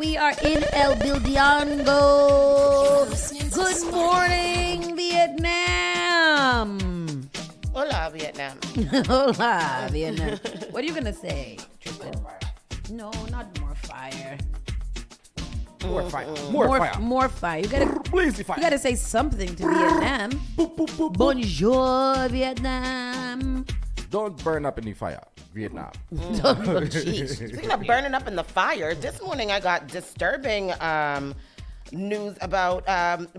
We are in El Bildiango. Good morning, Vietnam. Hola, Vietnam. Hola, Vietnam. What are you going to say, Tristan? No, not more fire. More fire. More fire. More fire. You Blazing fire. You gotta say something to Vietnam. Bonjour, Vietnam. Don't burn up in the fire, Vietnam. Jeez. Speaking of burning up in the fire, this morning I got disturbing news about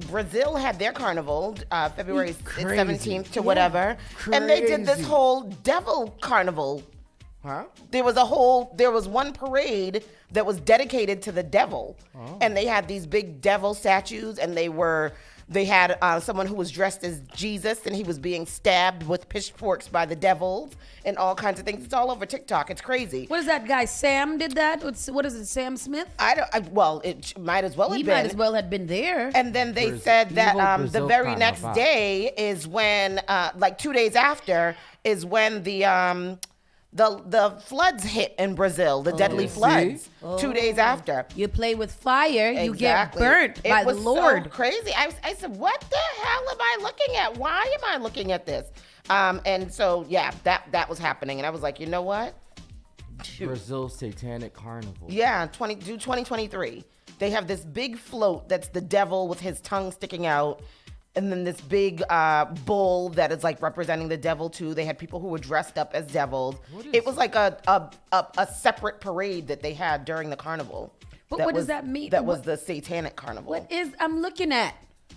Brazil had their carnival February 17th to whatever. And they did this whole devil carnival. Huh? There was one parade that was dedicated to the devil. Oh. And they had these big devil statues, and they had someone who was dressed as Jesus, and he was being stabbed with pitchforks by the devils and all kinds of things. It's all over TikTok. It's crazy. What is that guy? Sam did that? What is it, Sam Smith? It might as well have been. He might as well have been there. And then they said that the very next day is when, 2 days after, is when the floods hit in Brazil, the deadly floods. 2 days after. You play with fire, you get burnt by the Lord. It was so crazy. I said, what the hell am I looking at? Why am I looking at this? And so, yeah, that was happening. And I was like, you know what? Brazil's Satanic Carnival. Yeah, 2023. They have this big float that's the devil with his tongue sticking out. And then this big bull that is like representing the devil too. They had people who were dressed up as devils. It was like a separate parade that they had during the carnival. But what does that mean? That was the Satanic Carnival. I'm looking at?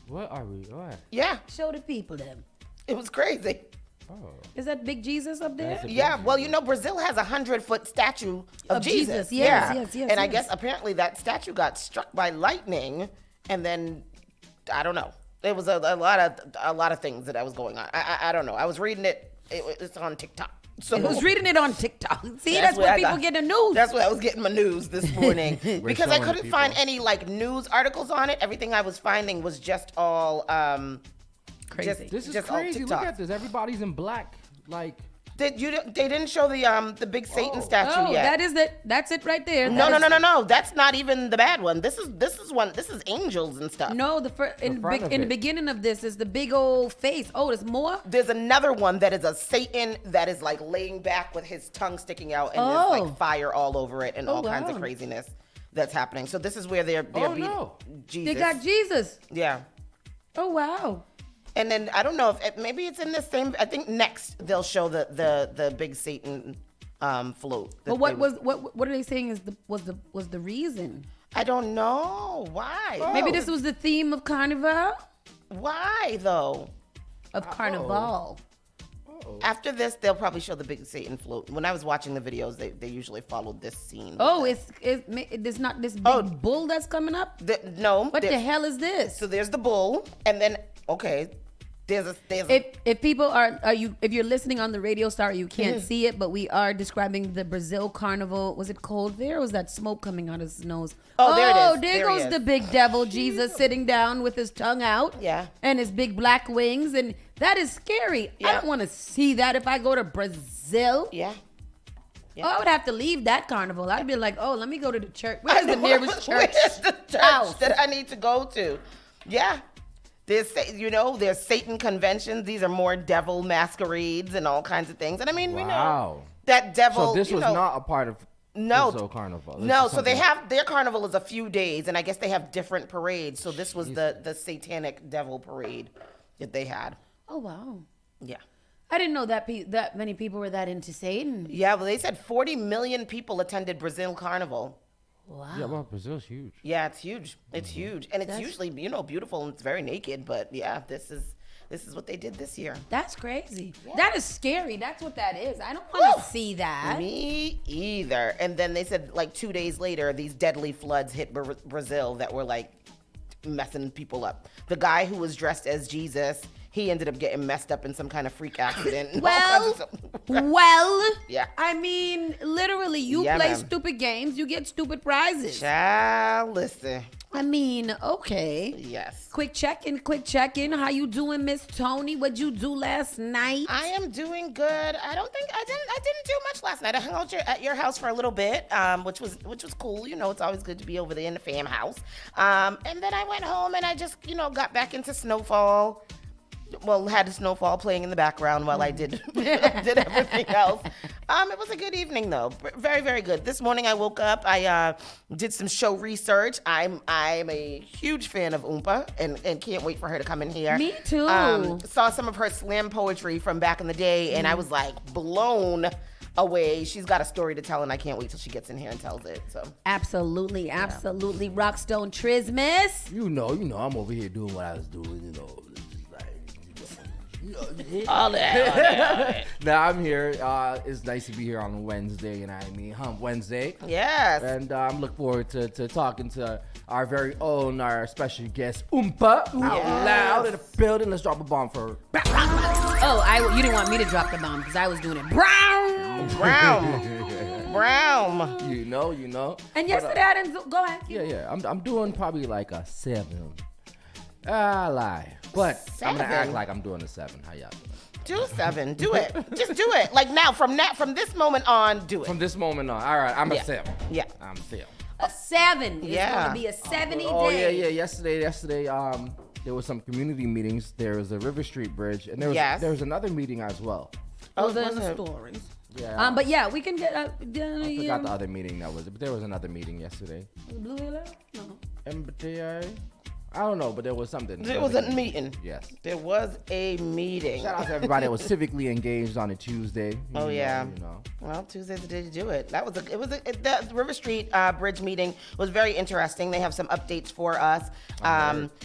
What are we? What? Yeah. Show the people them. It was crazy. Oh. Is that big Jesus up there? Yeah, well, Brazil has a 100-foot statue of Jesus. Yes. And I guess apparently that statue got struck by lightning, and then I don't know. There was a lot of things that was going on. I don't know. I was reading it. It's on TikTok. So I was reading it on TikTok. See, that's where people get the news. That's where I was getting my news this morning because I couldn't find any news articles on it. Everything I was finding was just all crazy. This is crazy. Look at this. Everybody's in black. They didn't show the big Satan statue yet. That is it. That's it right there. No. That's not even the bad one. This is angels and stuff. No, in the beginning of this is the big old face. Oh, there's more? There's another one that is a Satan that is laying back with his tongue sticking out, and there's fire all over it and all kinds of craziness that's happening. So this is where they're Jesus. They got Jesus. Yeah. Oh wow. And then I don't know if maybe it's in the same. I think next they'll show the big Satan float. But what are they saying was the reason? I don't know why. Maybe this was the theme of Carnival. Why though? Of Carnival. After this, they'll probably show the big Satan float. When I was watching the videos, they usually followed this scene. Oh, it's not this big bull that's coming up? No. What the hell is this? So there's the bull, and then if people if you're listening on the radio, sorry you can't see it, but we are describing the Brazil Carnival. Was it cold there? Or was that smoke coming out of his nose? Oh, there it is. There goes the big devil Jesus sitting down with his tongue out. Yeah. And his big black wings, and that is scary. Yeah. I don't want to see that if I go to Brazil. Yeah. Oh, I would have to leave that carnival. I'd be like, let me go to the church. Where's the nearest church? Where's the church that I need to go to? Yeah. There's Satan conventions. These are more devil masquerades and all kinds of things. And I mean, we know that devil. So this was not a part of Brazil Carnival. No, so they have their carnival is a few days, and I guess they have different parades. So this was the Satanic Devil Parade that they had. Oh wow. Yeah. I didn't know that many people were that into Satan. Yeah, well, they said 40 million people attended Brazil Carnival. Wow. Yeah, well, Brazil's huge. Yeah, it's huge. It's huge, and it's usually beautiful and it's very naked. But yeah, this is what they did this year. That's crazy. Yeah. That is scary. That's what that is. I don't want to see that. Me either. And then they said 2 days later, these deadly floods hit Brazil that were messing people up. The guy who was dressed as Jesus, he ended up getting messed up in some kind of freak accident. And Well, yeah. I mean, literally, you play stupid games, you get stupid prizes. Child, listen. I mean, okay. Yes. Quick check-in. How you doing, Miss Tony? What'd you do last night? I am doing good. I didn't do much last night. I hung out at your house for a little bit, which was cool. You know, it's always good to be over there in the fam house. And then I went home and I just, got back into Snowfall. Well, had Snowfall playing in the background while I did everything else. It was a good evening, though. Very, very good. This morning I woke up. I did some show research. I'm a huge fan of Oompa and can't wait for her to come in here. Me too. Saw some of her slam poetry from back in the day, and I was like blown away. She's got a story to tell, and I can't wait till she gets in here and tells it. So absolutely. Rockstone Trismus. You know, I'm over here doing what I was doing. All that. Now I'm here. It's nice to be here on Wednesday, Hump Wednesday. Yes. And I'm looking forward to talking to our very own, our special guest, Oompa, out loud in the building. Let's drop a bomb for her. Oh, you didn't want me to drop the bomb because I was doing it. Brown. You know. And yesterday I didn't. Go ahead. Yeah. I'm doing probably like a 7. I lie. But 7? I'm going to act like I'm doing a 7. How y'all doing? Do 7. Do it. Just do it. Like now, from this moment on, do it. From this moment on. All right, I'm a 7. Yeah. I'm a 7. A 7. It's going to be a 70 day. Oh, yeah. Yesterday, there was some community meetings. There was a River Street Bridge, and there was another meeting as well. Oh, there's the stories. Yeah. But yeah, we can get. I forgot the other meeting but there was another meeting yesterday. Blue Hill? No. MBTA? I don't know, but there was something. There was a meeting. Yes. There was a meeting. Shout out to everybody that was civically engaged on a Tuesday. Yeah. Well, Tuesday's the day to do it. The River Street Bridge meeting was very interesting. They have some updates for us.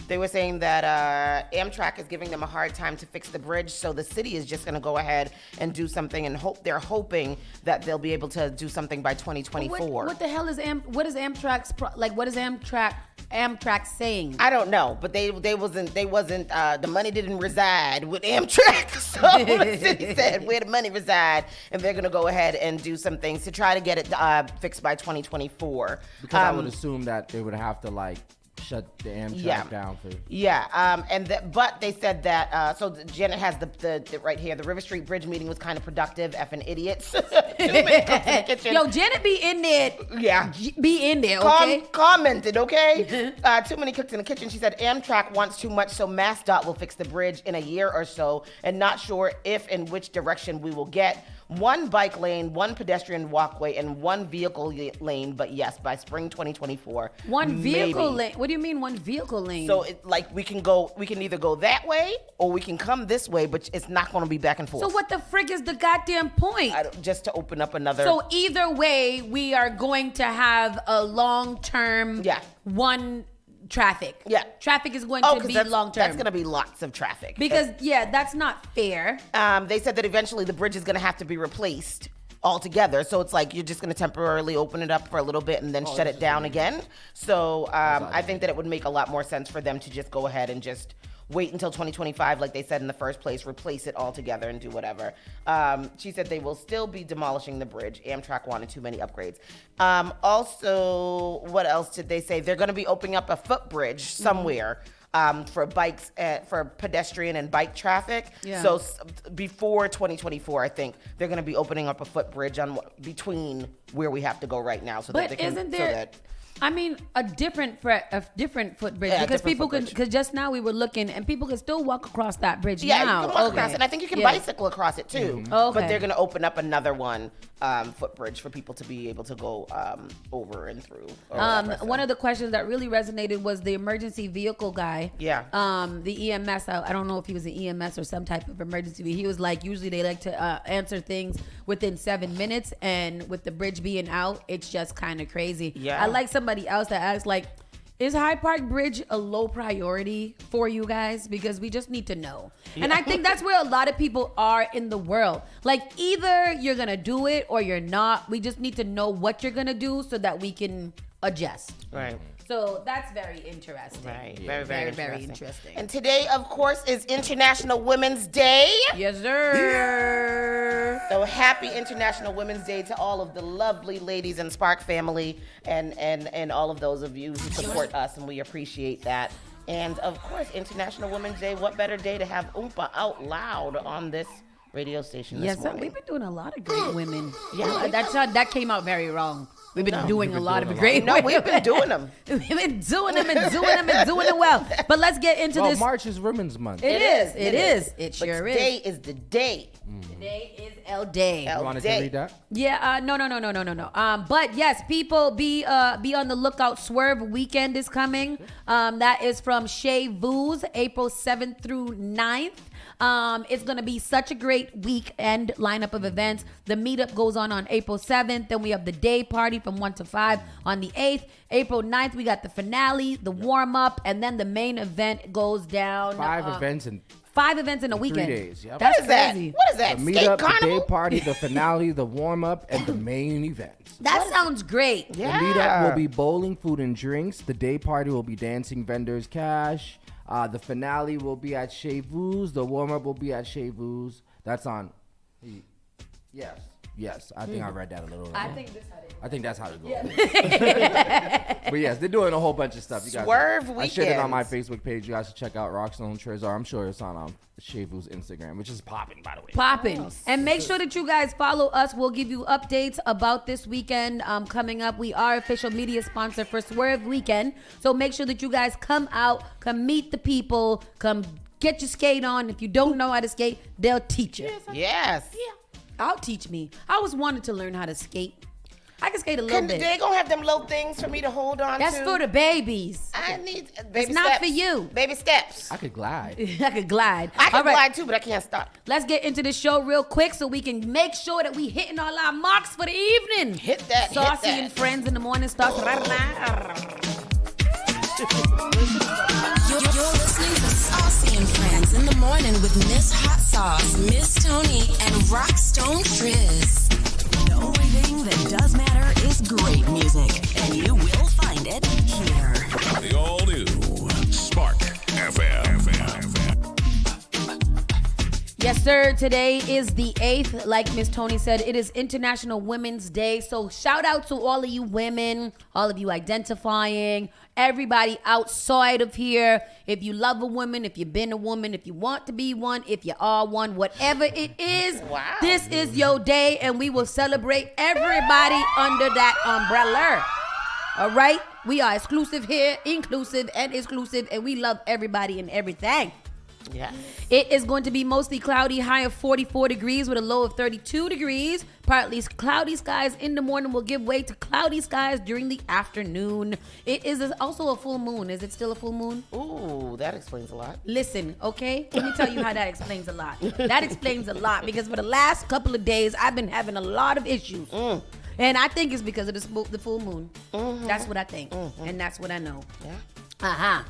They were saying that Amtrak is giving them a hard time to fix the bridge, so the city is just going to go ahead and do something, and they're hoping that they'll be able to do something by 2024. What the hell is what is Amtrak's what is Amtrak saying? I don't know, but they wasn't the money didn't reside with Amtrak. So the city said where the money reside, and they're gonna go ahead and do some things to try to get it fixed by 2024. Because I would assume that they would have to shut the Amtrak down for. Yeah, but they said that. So Janet has the right here. The River Street Bridge meeting was kind of productive. Effing idiots. Yo, Janet be in there. Yeah, be in there. Okay. Commented. Okay. Too many cooks in the kitchen. She said Amtrak wants too much, so MassDOT will fix the bridge in a year or so, and not sure if and which direction we will get. 1 bike lane, 1 pedestrian walkway, and 1 vehicle lane. But yes, by spring 2024. 1 vehicle lane? What do you mean 1 vehicle lane? So we can either go that way or we can come this way, but it's not going to be back and forth. So what the frick is the goddamn point? Just to open up another. So either way, we are going to have a long-term one traffic. Yeah. Traffic is going to be long-term. That's going to be lots of traffic. Because, that's not fair. They said that eventually the bridge is going to have to be replaced altogether. So it's like you're just going to temporarily open it up for a little bit and then shut it down again. So I think that it would make a lot more sense for them to just go ahead and just wait until 2025, like they said in the first place, replace it altogether and do whatever. She said they will still be demolishing the bridge. Amtrak wanted too many upgrades. Also, what else did they say? They're going to be opening up a footbridge somewhere. For bikes, for pedestrian and bike traffic. Yeah. So before 2024, I think they're going to be opening up a footbridge between where we have to go right now. So but that they isn't there? I mean, a different footbridge because people could. Because just now we were looking, and people can still walk across that bridge now. Yeah, you can walk across, and I think you can bicycle across it too. Mm-hmm. Okay. But they're going to open up another one, footbridge for people to be able to go over and through. One of the questions that really resonated was the emergency vehicle guy. Yeah. The EMS. I don't know if he was an EMS or some type of emergency. He was like, usually they like to answer things within 7 minutes, and with the bridge being out, it's just kind of crazy. Yeah. I like somebody else that asked, like, is Hyde Park Bridge a low priority for you guys? Because we just need to know. Yeah. And I think that's where a lot of people are in the world. Like, either you're going to do it or you're not. We just need to know what you're going to do so that we can adjust. Right. So that's very interesting. Right. Yeah. Very interesting. And today, of course, is International Women's Day. Yes, sir. So happy International Women's Day to all of the lovely ladies in Spark family and all of those of you who support us, and we appreciate that. And of course, International Women's Day, what better day to have Oompa out loud on this radio station this morning? We've been doing a lot of great women. Yeah. That came out very wrong. We've been doing a lot of great No, women. we've been doing them. We've been doing them and doing it well. But let's get into Well, this. March is Women's Month. It is. It But sure is. today is the day. Today is L Day. L You wanted to Day. read that? Yeah, no. But yes, people be on the lookout. Swerve weekend is coming. That is from Chez Vous, April 7th through 9th. It's gonna be such a great weekend lineup of events. The meetup goes on April 7th. Then we have the day party from 1 to 5 on the 8th. April 9th, we got the finale, the warm up, and then the main event goes down. 5 events in 5 events in a weekend. 3 days. Yep. That's What is that? crazy. What is that? The Skate meetup, the carnival? day party, the finale, the warm up, and the main event. That sounds great. Yeah. The meetup will be bowling, food, and drinks. The day party will be dancing, vendors, cash. The finale will be at Chez Vous. The warm up will be at Chez Vous. That's on. Yes. I think I read that a little wrong. I think that's how it goes. But yes, they're doing a whole bunch of stuff. You guys, Swerve I shared it on my weekends. Facebook page. You guys should check out Rockstone Trezor. I'm sure it's on Chez Vous Instagram, which is popping, by the way. Popping. And make sure that you guys follow us. We'll give you updates about this weekend coming up. We are official media sponsor for Swerve Weekend. So make sure that you guys come out, come meet the people, come get your skate on. If you don't know how to skate, they'll teach you. Yes. I'll teach me. I always wanted to learn how to skate. I can skate a little bit. They gonna have them little things for me to hold on That's to? for the babies. I need baby It's not steps. for you. Baby steps. I could glide. I could glide. I can All right. glide too, but I can't stop. Let's get into the show real quick so we can make sure that we hitting all our marks for the evening. Hit that. Saucy hit that. and Friends in the morning starts right now. You're listening to Saucy and Friends in the morning with Miss Hot Sauce, Miss Tony, and Rockstone Triz. The only thing that does matter is great music, and you will find it here. The all-new Spark FM. Yes, sir. Today is the 8th. Like Miss Tony said, it is International Women's Day. So shout out to all of you women, all of you identifying, everybody outside of here. If you love a woman, if you've been a woman, if you want to be one, if you are one, whatever it is, Wow. this is your day, and we will celebrate everybody under that umbrella. All right? We are exclusive here, inclusive and exclusive, and we love everybody and everything. Yes. It is going to be mostly cloudy, high of 44 degrees with a low of 32 degrees. Partly cloudy skies in the morning will give way to cloudy skies during the afternoon. It is also a full moon. Is it still a full moon? Ooh, that explains a lot. Listen, okay? Let me tell you how that explains a lot. That explains a lot because for the last couple of days, I've been having a lot of issues. And I think it's because of the full moon. That's what I think. And that's what I know. Yeah.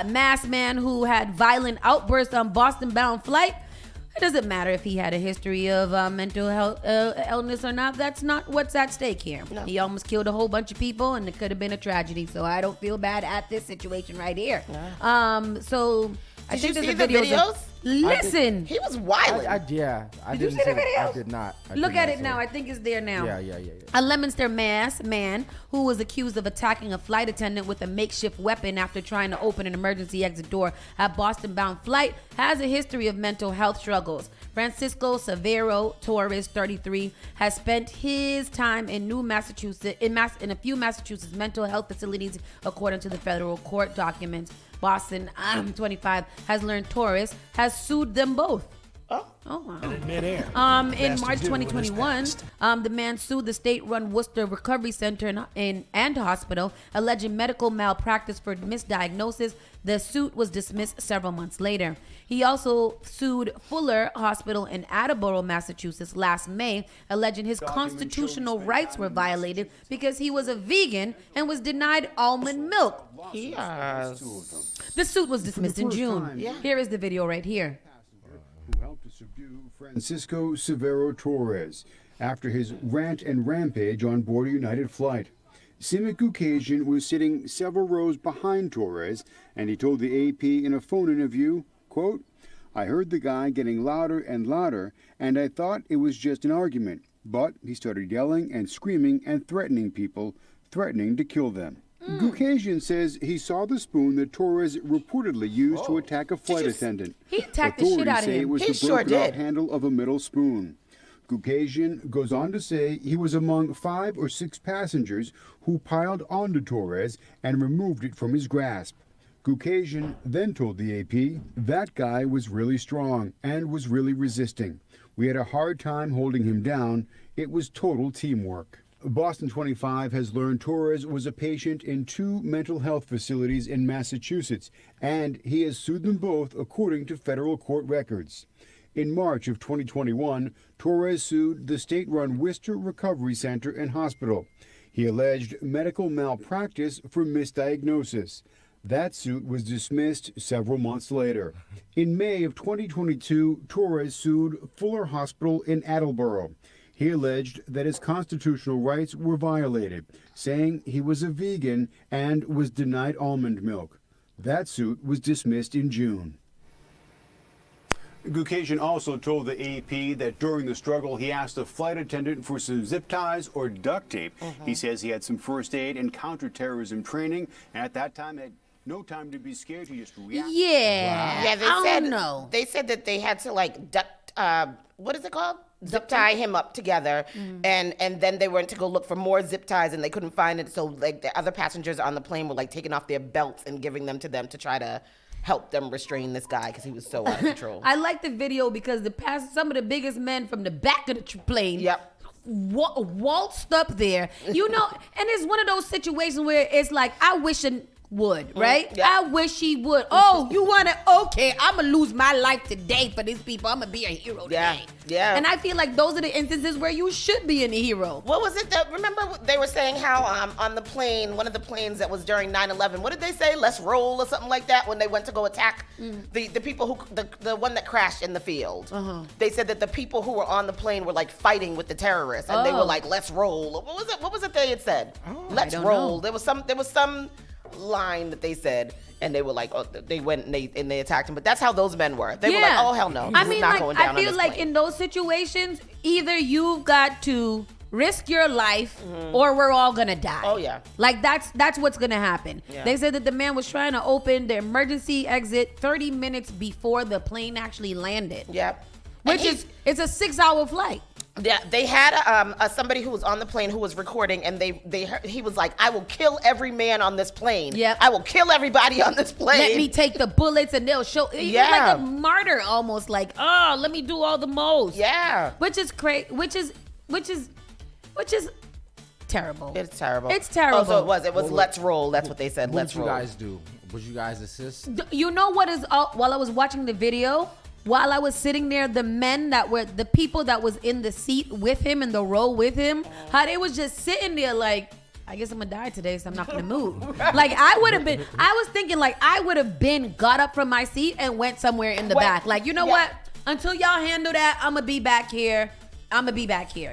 Masked man who had violent outbursts on Boston-bound flight. It doesn't matter if he had a history of mental health illness or not. That's not what's at stake here. No. He almost killed a whole bunch of people, and it could have been a tragedy. So I don't feel bad at this situation right here. So I Did think you there's see a the video. videos? Listen, He was wild. I Did you didn't see the it. I videos? did not. I look did at not it see now. I think it's there now. Yeah. A Leominster masked man who was accused of attacking a flight attendant with a makeshift weapon after trying to open an emergency exit door at Boston-bound flight has a history of mental health struggles. Francisco Severo Torres, 33, has spent his time in in a few Massachusetts mental health facilities, according to the federal court documents. Boston, 25, has learned Torres has sued them both. Oh wow. Midair. In March 2021, the man sued the state-run Worcester Recovery Center and hospital, alleging medical malpractice for misdiagnosis. The suit was dismissed several months later. He also sued Fuller Hospital in Attleboro, Massachusetts last May, alleging his constitutional rights were violated because he was a vegan and was denied almond milk. Yes. The suit was dismissed in June. Yeah. Here is the video right here. Who helped to subdue Francisco Severo Torres after his rant and rampage on board a United flight. Simic Gukasian was sitting several rows behind Torres, and he told the AP in a phone interview, quote, "I heard the guy getting louder and louder, and I thought it was just an argument. But he started yelling and screaming and threatening people, threatening to kill them." Gukasian says he saw the spoon that Torres reportedly used to attack a flight attendant. He attacked the shit out of Authorities say it him. was He the sure broken off did. handle of a metal spoon. Gukasian goes on to say he was among 5 or 6 passengers who piled onto Torres and removed it from his grasp. Gukasian then told the AP that guy was really strong and was really resisting. We had a hard time holding him down. It was total teamwork. Boston 25 has learned Torres was a patient in 2 mental health facilities in Massachusetts, and he has sued them both according to federal court records. In March of 2021, Torres sued the state-run Worcester Recovery Center and Hospital. He alleged medical malpractice for misdiagnosis. That suit was dismissed several months later. In May of 2022, Torres sued Fuller Hospital in Attleboro. He alleged that his constitutional rights were violated, saying he was a vegan and was denied almond milk. That suit was dismissed in June. Gukasian also told the AP that during the struggle, he asked a flight attendant for some zip ties or duct tape. He says he had some first aid and counterterrorism training, and at that time had no time to be scared. He just reacted. Yeah. Yeah, they I said don't know. they said that they had to like duct. What is it called? Zip tie him up together, and then they went to go look for more zip ties, and they couldn't find it. So like the other passengers on the plane were like taking off their belts and giving them to them to try to help them restrain this guy because he was so out of control. I like the video because some of the biggest men from the back of the plane. Yep. Waltzed up there, you know, and it's one of those situations where it's like, I wish it would, right? yeah. I wish he would. Oh, you want to? Okay, I'm gonna lose my life today for these people. I'm gonna be a hero Yeah, today. yeah. And I feel like those are the instances where you should be a hero. What was it that, remember they were saying how on the plane, one of the planes that was during 9/11, what did they say? Let's roll or something like that when they went to go attack the people who, the one that crashed in the field. They said that the people who were on the plane were like fighting with the terrorists and they were like, let's roll. What was it they had said? Let's don't roll. know. There was some line that they said, and they were like, oh, they went and they attacked him. But that's how those men were. They were like, oh hell no, I this mean, is not like, going down I on feel this like plane. in those situations, either you've got to risk your life or we're all gonna die. Oh, yeah. Like that's what's gonna happen. Yeah. They said that the man was trying to open the emergency exit 30 minutes before the plane actually landed. Yep. Which is, it's a 6-hour flight. Yeah, they had somebody who was on the plane who was recording, and he was like, "I will kill every man on this plane. Yep. I will kill everybody on this plane. Let me take the bullets and they'll show. He was Yeah. like a martyr almost, like, oh, let me do all the most. Yeah, Which is crazy. Which is terrible. it's terrible. It's terrible. Oh, so it was let's roll. That's what they said. What Let's did you roll. guys do? Would you guys assist? You know what is while I was watching the video, while I was sitting there, the men that were the people that was in the seat with him, in the row with him, how they was just sitting there like, I guess I'm gonna die today, so I'm not gonna move. Like I was thinking like I would have got up from my seat and went somewhere in the back. Like, you know what? Until y'all handle that, I'm gonna be back here.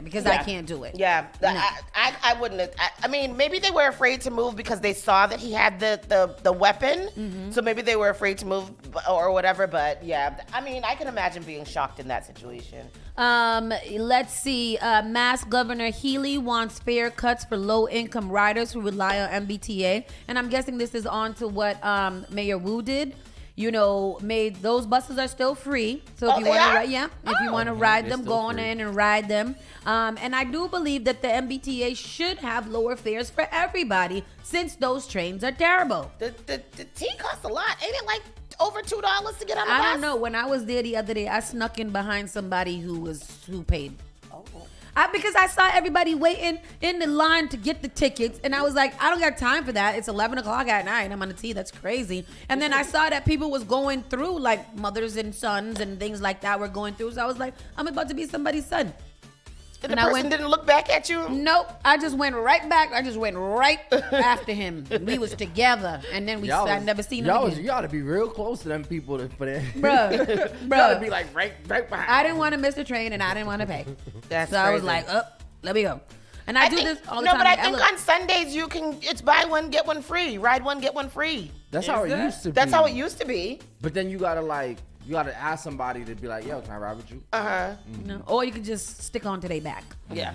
Because I can't do it. Yeah, No. I wouldn't have. I mean, maybe they were afraid to move because they saw that he had the weapon. So maybe they were afraid to move or whatever. But yeah, I mean, I can imagine being shocked in that situation. Let's see. Mass Governor Healy wants fair cuts for low-income riders who rely on MBTA, and I'm guessing this is on to what Mayor Wu did. You know, those buses are still free. So if you want to ride, if you want to ride them, go on in and ride them. And I do believe that the MBTA should have lower fares for everybody since those trains are terrible. The tea costs a lot. Ain't it like over $2 to get on the bus? I don't know. When I was there the other day, I snuck in behind somebody who paid. Oh. Because I saw everybody waiting in the line to get the tickets, and I was like, I don't got time for that. It's 11 o'clock at night. I'm on the T. That's crazy. And then I saw that people was going through, like mothers and sons and things like that were going through. So I was like, I'm about to be somebody's son. And the person didn't look back at you? Nope. I just went right back. I just went right after him. We was together, and then I never seen him again. You ought to be real close to them people for that. Bruh. You ought to be like right behind. I didn't want to miss the train, and I didn't want to pay. That's so I was crazy. like, let me go. And I do think, this all the no, time. but I Like, think look- on Sundays it's buy one get one free, ride one get one free. That's how it used to be. That's how it used to be. But then you gotta ask somebody to be like, yo, can I ride with you? No. Or you can just stick on to their back. Yeah.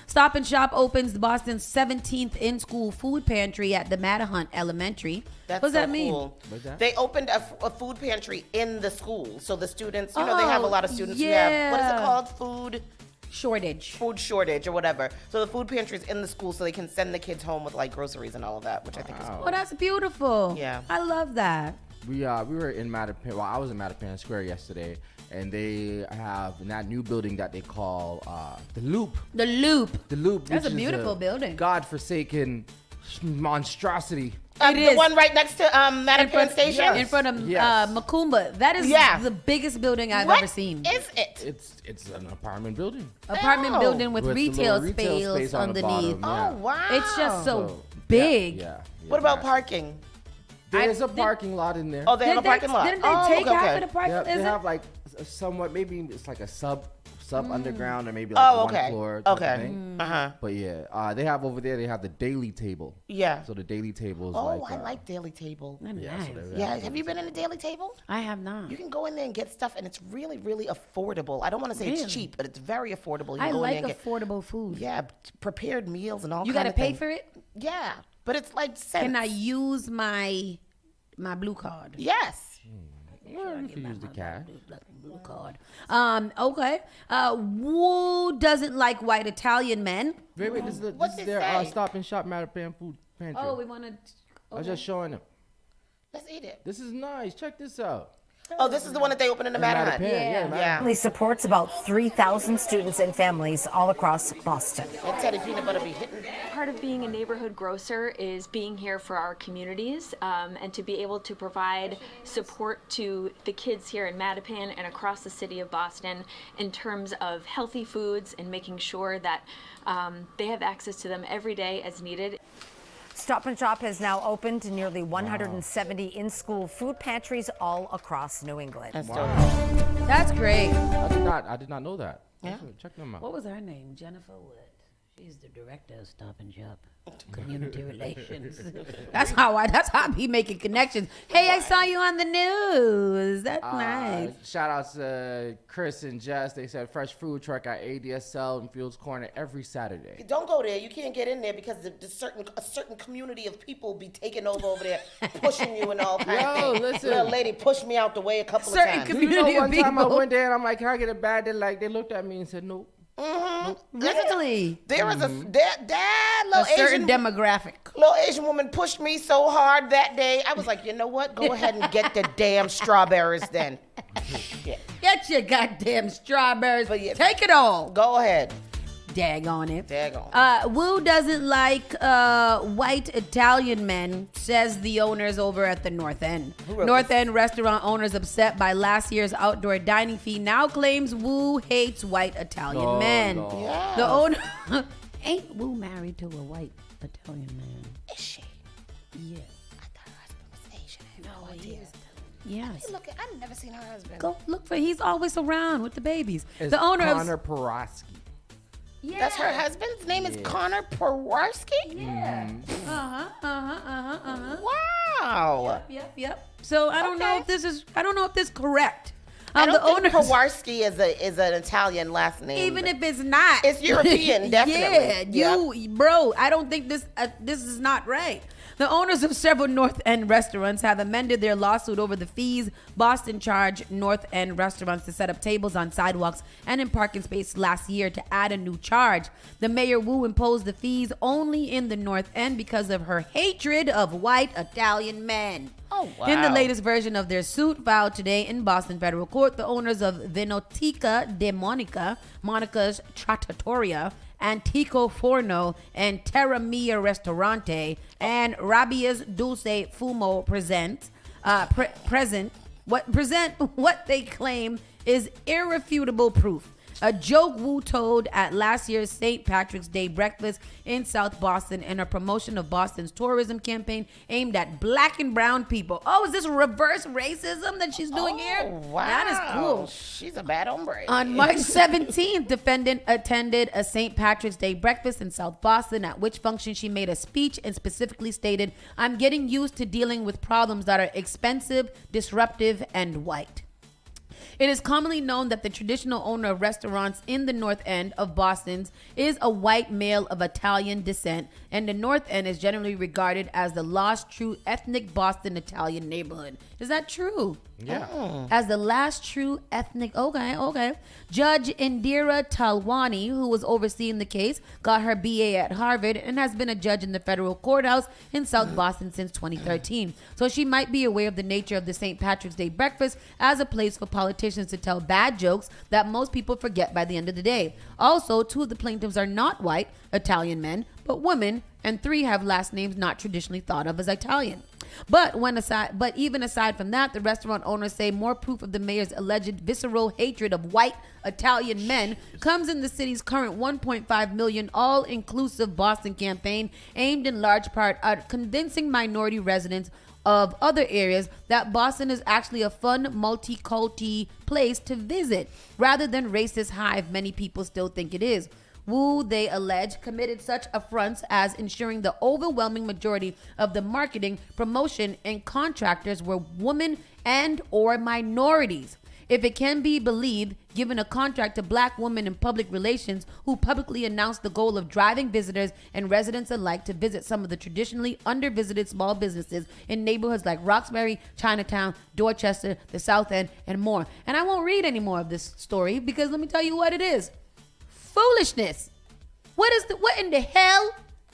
Stop and Shop opens Boston's 17th in-school food pantry at the Mattahant Elementary. That's what does so that mean? cool. What's that? They opened a food pantry in the school, so the students, they have a lot of students who yeah. have, what is it called? Food shortage or whatever. So the food pantry is in the school, so they can send the kids home with like groceries and all of that, which I think is cool. Oh, that's beautiful. Yeah. I love that. We were in Mattapan. Well, I was in Mattapan Square yesterday, and they have in that new building that they call the Loop. The Loop. The Loop. That's which a is beautiful building. God-forsaken monstrosity. The one right next to Mattapan Station? yes. In front of Yes. Macumba. That is Yeah. the biggest building I've What ever seen. is it? It's an apartment building. Apartment Oh. building with the retail little retail space on the underneath. bottom, Oh, wow. It's just so So, big. Yeah. What about parking? There's a did- parking lot in there. Oh, they have a parking lot. Didn't they Oh, take okay, half okay. of the parking? Yeah, Is they it? have like somewhat, maybe it's like a sub underground or maybe Oh, like okay. one floor type of Okay. thing. Uh-huh. But yeah, they have over there, they have the daily table. Yeah. So the daily table is Oh, like. I like Daily Table. Yeah, so Nice. they Yeah, have you been in a Daily Table? I have not. You can go in there and get stuff, and it's really, really affordable. I don't want to say Really? it's cheap, but it's very affordable. You I can go in like there and affordable food. yeah, prepared meals and all. You got gotta to pay for it? Yeah, but it's like cents. Can I use my blue card? Yes. Well, you can use the cash. Blue card. Okay. Who doesn't like white Italian men? Wait, this What's is it their say? Stop and Shop Mattapan food pantry. Oh, we want to. I was just showing them. Let's eat it. This is nice. Check this out. Oh, this is the one that they opened in the Mattapan. Yeah. Yeah. Family supports about 3,000 students and families all across Boston. That Teddy peanut butter be hitting. Part of being a neighborhood grocer is being here for our communities and to be able to provide support to the kids here in Mattapan and across the city of Boston in terms of healthy foods and making sure that they have access to them every day as needed. Stop and Shop has now opened nearly 170 in-school food pantries all across New England. That's dope. That's great. I did not know that. Yeah. Check them out. What was her name? Jennifer Wood. She's the director of Stop and Shop. Community relations. That's how I be making connections. Hey, I saw you on the news. That's nice. Shout out to Chris and Jess. They said fresh food truck at ADSL and Fields Corner every Saturday. Don't go there. You can't get in there because a certain community of people be taking over there, pushing you and all kinds of Yo, things. listen. Little lady pushed me out the way a couple of Certain times. community- You know, Community one of time I people. went there and I'm like, can I get a bag? They looked at me and said no. Really? There was that A little certain Asian demographic. little Asian woman pushed me so hard that day. I was like, you know what? Go ahead and get the damn strawberries then. Shit. Get your goddamn strawberries. But yeah. Take it all. Go ahead. Dag on it. Daggone. Wu doesn't like white Italian men, says the owners over at the North End. wrote North this? End restaurant owners upset by last year's outdoor dining fee now claims Wu hates white Italian men. no. Yeah. The owner ain't Wu married to a white Italian man. Is she? Yeah. I thought her husband was Asian. I had no he idea. is. Yes. Look, I've never seen her husband. Go look for. He's always around with the babies. It's the owner Connor of. Poroski. Yeah. That's her husband's name is Connor Poroski? Yeah. Wow. Yep. So I don't know Okay. if this is. I don't know if this is correct. I The don't think owners. Poroski is an Italian last name. Even if it's not, It's European, definitely. Yeah, bro. I don't think this is not right. The owners of several North End restaurants have amended their lawsuit over the fees Boston charged North End restaurants to set up tables on sidewalks and in parking space last year to add a new charge. The mayor Wu imposed the fees only in the North End because of her hatred of white Italian men. Oh, wow. In the latest version of their suit filed today in Boston federal court, the owners of Vinoteca de Monica, Monica's Trattoria, Antico Forno, and Terra Mia Ristorante, and Rabia's Dulce Fumo present what they claim is irrefutable proof A joke Wu told at last year's St. Patrick's Day breakfast in South Boston and a promotion of Boston's tourism campaign aimed at black and brown people. Oh, is this reverse racism that she's doing here? Wow. That is cool. She's a bad hombre. On March 17th, defendant attended a St. Patrick's Day breakfast in South Boston, at which function she made a speech and specifically stated, "I'm getting used to dealing with problems that are expensive, disruptive, and white." It is commonly known that the traditional owner of restaurants in the North End of Boston is a white male of Italian descent, and the North End is generally regarded as the last true ethnic Boston Italian neighborhood. Is that true? Yeah. As the last true ethnic, okay. Judge Indira Talwani, who was overseeing the case, got her BA at Harvard and has been a judge in the federal courthouse in South Boston since 2013. So she might be aware of the nature of the St. Patrick's Day breakfast as a place for politicians to tell bad jokes that most people forget by the end of the day. Also, 2 of the plaintiffs are not white, Italian men, but women, and 3 have last names not traditionally thought of as Italian. But even aside from that, the restaurant owners say more proof of the mayor's alleged visceral hatred of white Italian men comes in the city's current 1.5 million all-inclusive Boston campaign, aimed in large part at convincing minority residents of other areas that Boston is actually a fun, multicultural place to visit, rather than racist hive many people still think it is. Wu, they allege, committed such affronts as ensuring the overwhelming majority of the marketing, promotion, and contractors were women and or minorities. If it can be believed, given a contract to black women in public relations who publicly announced the goal of driving visitors and residents alike to visit some of the traditionally under-visited small businesses in neighborhoods like Roxbury, Chinatown, Dorchester, the South End, and more. And I won't read any more of this story because let me tell you what it is. Foolishness. What in the hell?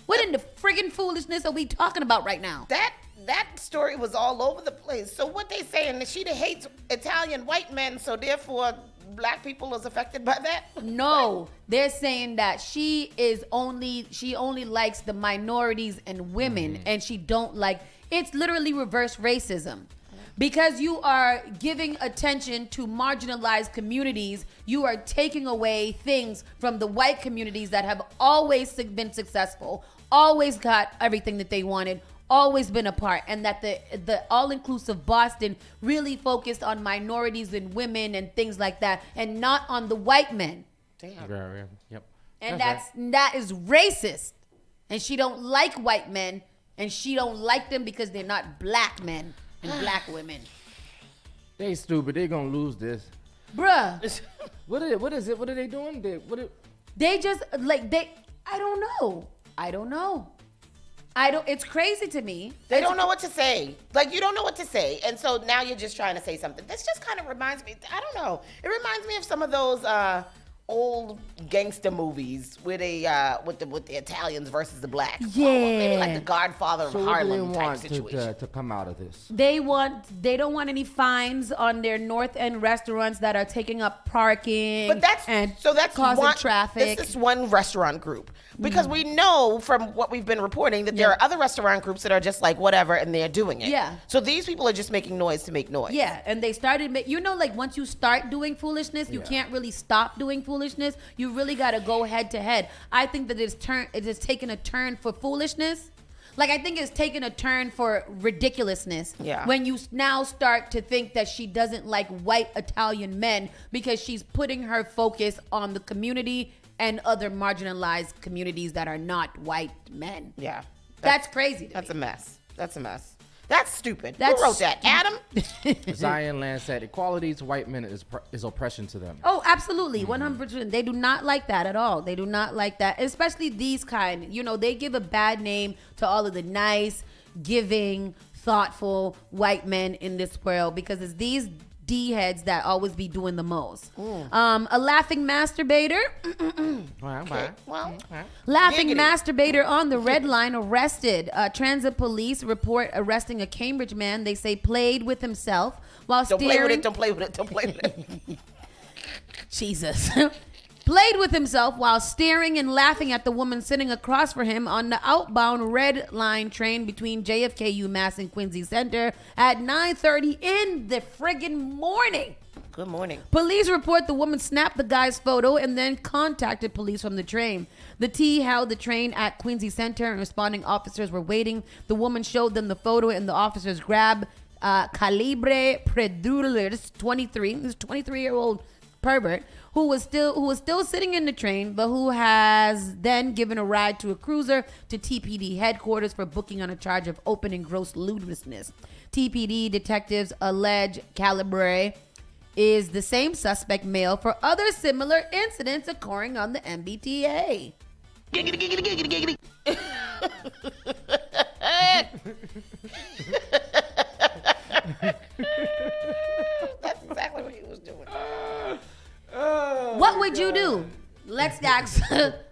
What in the friggin' foolishness are we talking about right now? That story was all over the place. So what they saying that she hates Italian white men, so therefore black people is affected by that? No, they're saying that she only likes the minorities and women, and she don't like. It's literally reverse racism. Because you are giving attention to marginalized communities, you are taking away things from the white communities that have always been successful, always got everything that they wanted, always been a part, and that the all-inclusive Boston really focused on minorities and women and things like that, and not on the white men. Damn. Yeah. Yep. And that is racist. And she don't like white men, and she don't like them because they're not black men and black women. They stupid. They gonna lose this. Bruh. What is it? What are they doing? They just I don't know. It's crazy to me. They don't know what to say. Like, you don't know what to say. And so now you're just trying to say something. This just kind of reminds me, I don't know. It reminds me of some of those old gangster movies where they with the Italians versus the blacks. Yeah. Maybe like the Godfather of So Harlem what do they type want situation. to come out of this? They don't want any fines on their North End restaurants that are taking up parking. But that's causing one, traffic. This is one restaurant group. Because we know from what we've been reporting that there are other restaurant groups that are just like whatever and they're doing it. Yeah. So these people are just making noise to make noise. Yeah, and they started, like once you start doing foolishness, you can't really stop doing foolishness. You really got to go head to head. I think that it has taken a turn for foolishness. Like, I think it's taken a turn for ridiculousness. Yeah. When you now start to think that she doesn't like white Italian men because she's putting her focus on the community and other marginalized communities that are not white men. Yeah. That's crazy. That's a mess. That's a mess. That's stupid. That's Who wrote that? Adam? Zion Land said, equality to white men is oppression to them. Oh, absolutely. 100%. They do not like that at all. They do not like that. Especially these kind. They give a bad name to all of the nice, giving, thoughtful white men in this world because it's these D-heads that always be doing the most. A laughing masturbator. Laughing Giggity. masturbator on the red line arrested. Transit police report arresting a Cambridge man they say played with himself while Don't steering. Don't play with it. Jesus. Played with himself while staring and laughing at the woman sitting across from him on the outbound red line train between JFK, UMass, and Quincy Center at 9:30 in the friggin' morning. Good morning. Police report the woman snapped the guy's photo and then contacted police from the train. The T held the train at Quincy Center and responding officers were waiting. The woman showed them the photo and the officers grabbed Calibre Predulers, 23. This 23-year-old pervert who was still sitting in the train, but who has then given a ride to a cruiser to TPD headquarters for booking on a charge of open and gross lewdness. TPD detectives allege Calibre is the same suspect male for other similar incidents occurring on the MBTA. Giggity, giggity, giggity, giggity. That's exactly what he was doing. What would you do? Let's ask.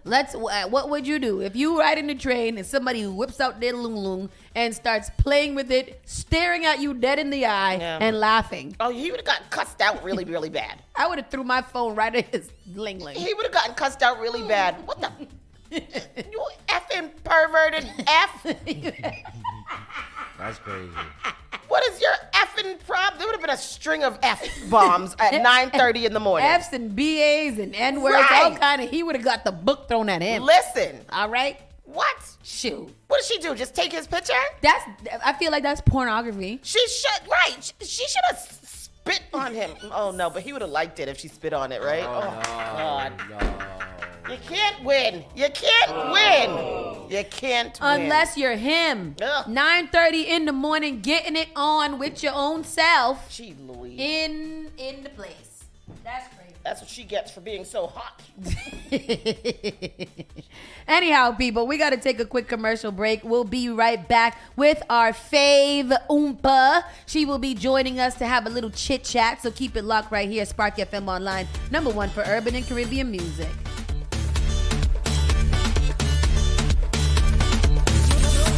What would you do if you ride in the train and somebody whips out their lung and starts playing with it, staring at you dead in the eye and laughing? Oh, he would have gotten cussed out really, really bad. I would have threw my phone right at his ling. He would have gotten cussed out really bad. What the? You effing perverted F? That's crazy. What is your effing problem? There would have been a string of F bombs at 9:30 in the morning. F's and BAs and N words, all kind of. He would have got the book thrown at him. Listen. All right. What? Shoot. What did she do? Just take his picture? I feel like that's pornography. She should. Right. She should have spit on him. Oh no, but he would have liked it if she spit on it, right? God. No. You can't win. You can't win. You can't win. Unless you're him. Ugh. 9:30 in the morning, getting it on with your own self. Gee Louise. In the place. That's crazy. That's what she gets for being so hot. Anyhow, people, we got to take a quick commercial break. We'll be right back with our fave Oompa. She will be joining us to have a little chit chat. So keep it locked right here. Spark FM Online, #1 for urban and Caribbean music.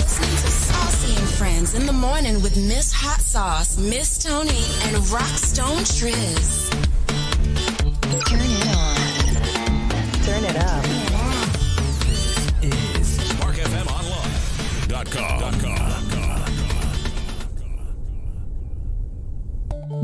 Saucy and Friends in the morning with Miss Hot Sauce, Miss Tony, and Rockstone Triz. Turn it on. Turn it up. Is SparkFMOnline.com.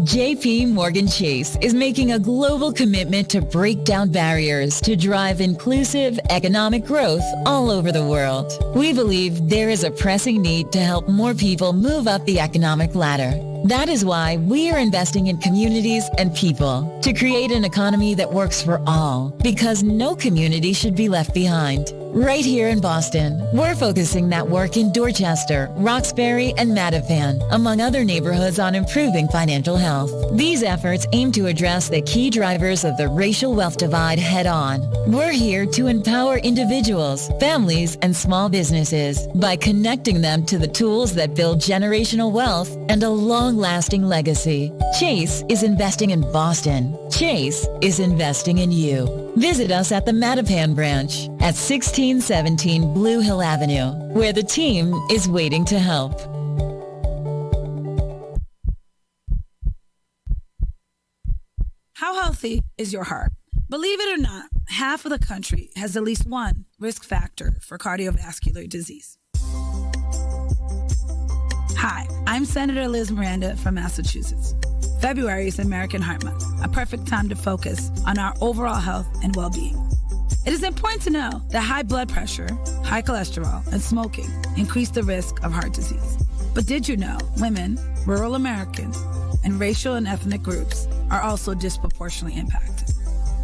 JP Morgan Chase is making a global commitment to break down barriers to drive inclusive economic growth all over the world. We believe there is a pressing need to help more people move up the economic ladder. That is why we are investing in communities and people to create an economy that works for all, because no community should be left behind. Right here in Boston, we're focusing that work in Dorchester, Roxbury, and Mattapan, among other neighborhoods, on improving financial health. These efforts aim to address the key drivers of the racial wealth divide head on. We're here to empower individuals, families, and small businesses by connecting them to the tools that build generational wealth and a long-lasting legacy. Chase is investing in Boston. Chase is investing in you. Visit us at the Mattapan branch at 1617 Blue Hill Avenue, where the team is waiting to help. How healthy is your heart? Believe it or not, half of the country has at least one risk factor for cardiovascular disease. Hi, I'm Senator Liz Miranda from Massachusetts. February is American Heart Month, a perfect time to focus on our overall health and well-being. It is important to know that high blood pressure, high cholesterol, and smoking increase the risk of heart disease. But did you know women, rural Americans, and racial and ethnic groups are also disproportionately impacted?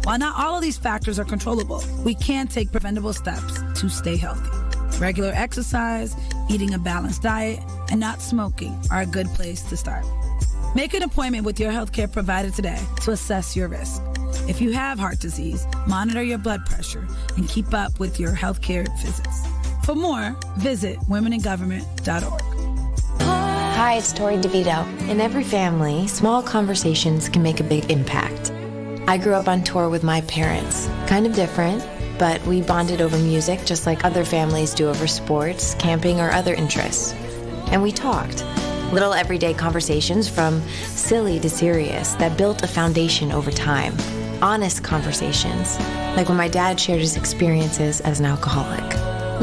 While not all of these factors are controllable, we can take preventable steps to stay healthy. Regular exercise, eating a balanced diet, and not smoking are a good place to start. Make an appointment with your healthcare provider today to assess your risk. If you have heart disease, monitor your blood pressure and keep up with your healthcare visits. For more, visit womeningovernment.org. Hi, it's Tori DeVito. In every family, small conversations can make a big impact. I grew up on tour with my parents. Kind of different, but we bonded over music just like other families do over sports, camping, or other interests. And we talked. Little everyday conversations from silly to serious that built a foundation over time. Honest conversations, like when my dad shared his experiences as an alcoholic.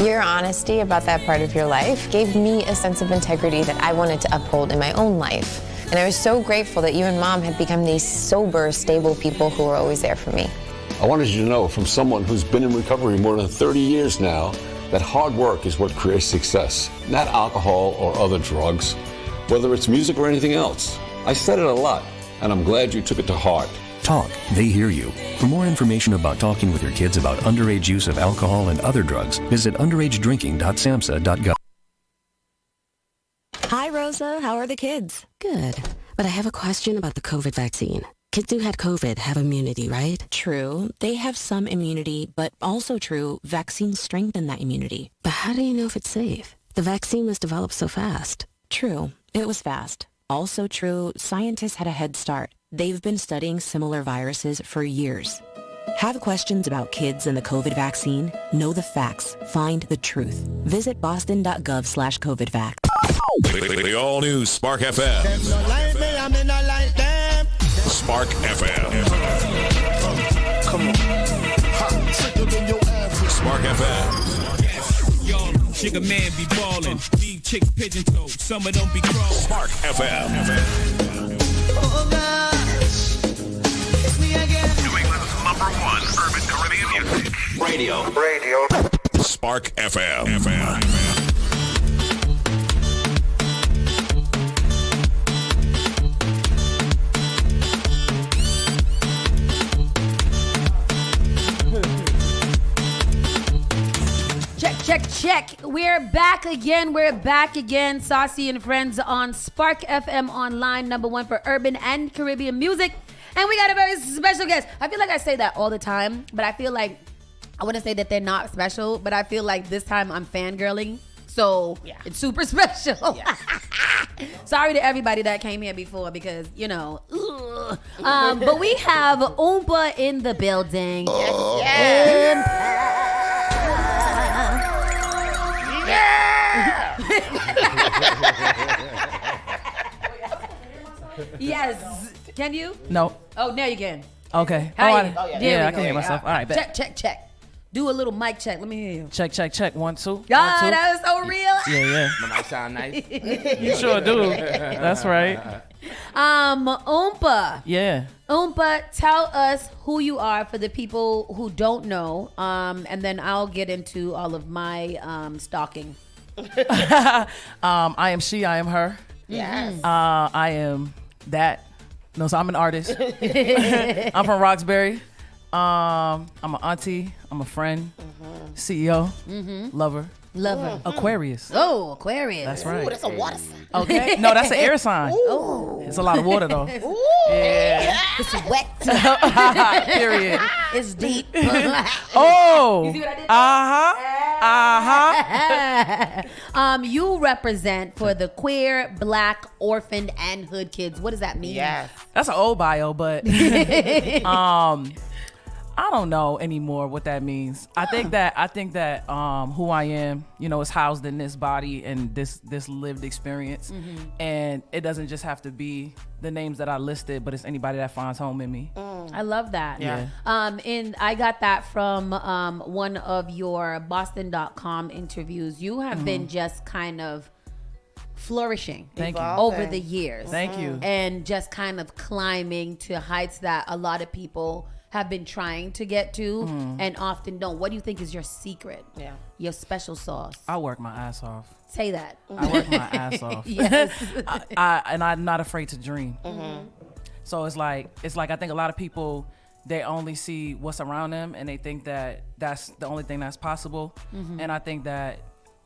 Your honesty about that part of your life gave me a sense of integrity that I wanted to uphold in my own life. And I was so grateful that you and Mom had become these sober, stable people who were always there for me. I wanted you to know from someone who's been in recovery more than 30 years now that hard work is what creates success, not alcohol or other drugs, whether it's music or anything else. I said it a lot, and I'm glad you took it to heart. Talk, they hear you. For more information about talking with your kids about underage use of alcohol and other drugs, visit underagedrinking.samhsa.gov. Hi, Rosa. How are the kids? Good. But I have a question about the COVID vaccine. Kids who had COVID have immunity, right? True. They have some immunity, but also true, vaccines strengthen that immunity. But how do you know if it's safe? The vaccine was developed so fast. True. It was fast. Also true, scientists had a head start. They've been studying similar viruses for years. Have questions about kids and the COVID vaccine? Know the facts. Find the truth. Visit boston.gov/COVIDvax. The all-new Spark FM. Spark FM. Come on. Spark FM. Chick a man be ballin', leave chicks pigeon toed, some of them be crawling. Spark FM. Oh gosh, it's me again. New England's #1 urban Caribbean music. Radio. Spark FM. Check. We're back again. Saucy and Friends on Spark FM Online, #1 for urban and Caribbean music. And we got a very special guest. I feel like I say that all the time, but I feel like I wouldn't say that they're not special, but I feel like this time I'm fangirling. So it's super special. Yes. Sorry to everybody that came here before because, but we have Oompa in the building. Yes. Can you? No. Oh, now you can. Okay. I can hear myself. All right, bet. Check. Do a little mic check. Let me hear you. Check. 1, 2. God, that was so real. Yeah. My mic sound nice. You sure do. That's right. Oompa. Yeah. Oompa, tell us who you are for the people who don't know, and then I'll get into all of my stalking. I am she, I am her. Yes. I am that. No, so I'm an artist. I'm from Roxbury. I'm an auntie. I'm a friend. CEO. Lover. Aquarius. Oh, Aquarius. That's right. Ooh, that's a water sign. Okay. No, that's an air sign. Ooh. It's a lot of water though. Ooh. Yeah. It's wet. Period. It's deep. Oh. You see what I did? You represent for the queer, black, orphaned, and hood kids. What does that mean? Yes. That's an old bio, but I don't know anymore what that means. I think that who I am, is housed in this body and this lived experience. And it doesn't just have to be the names that I listed, but it's anybody that finds home in me. I love that. Yeah. And I got that from one of your Boston.com interviews. You have been just kind of flourishing Thank you. over the years. Thank you. And just kind of climbing to heights that a lot of people have been trying to get to and often don't. What do you think is your secret? Yeah. Your special sauce? I work my ass off. Say that. I work my ass off. Yes. And I'm not afraid to dream. So it's like I think a lot of people, they only see what's around them and they think that that's the only thing that's possible. And I think that,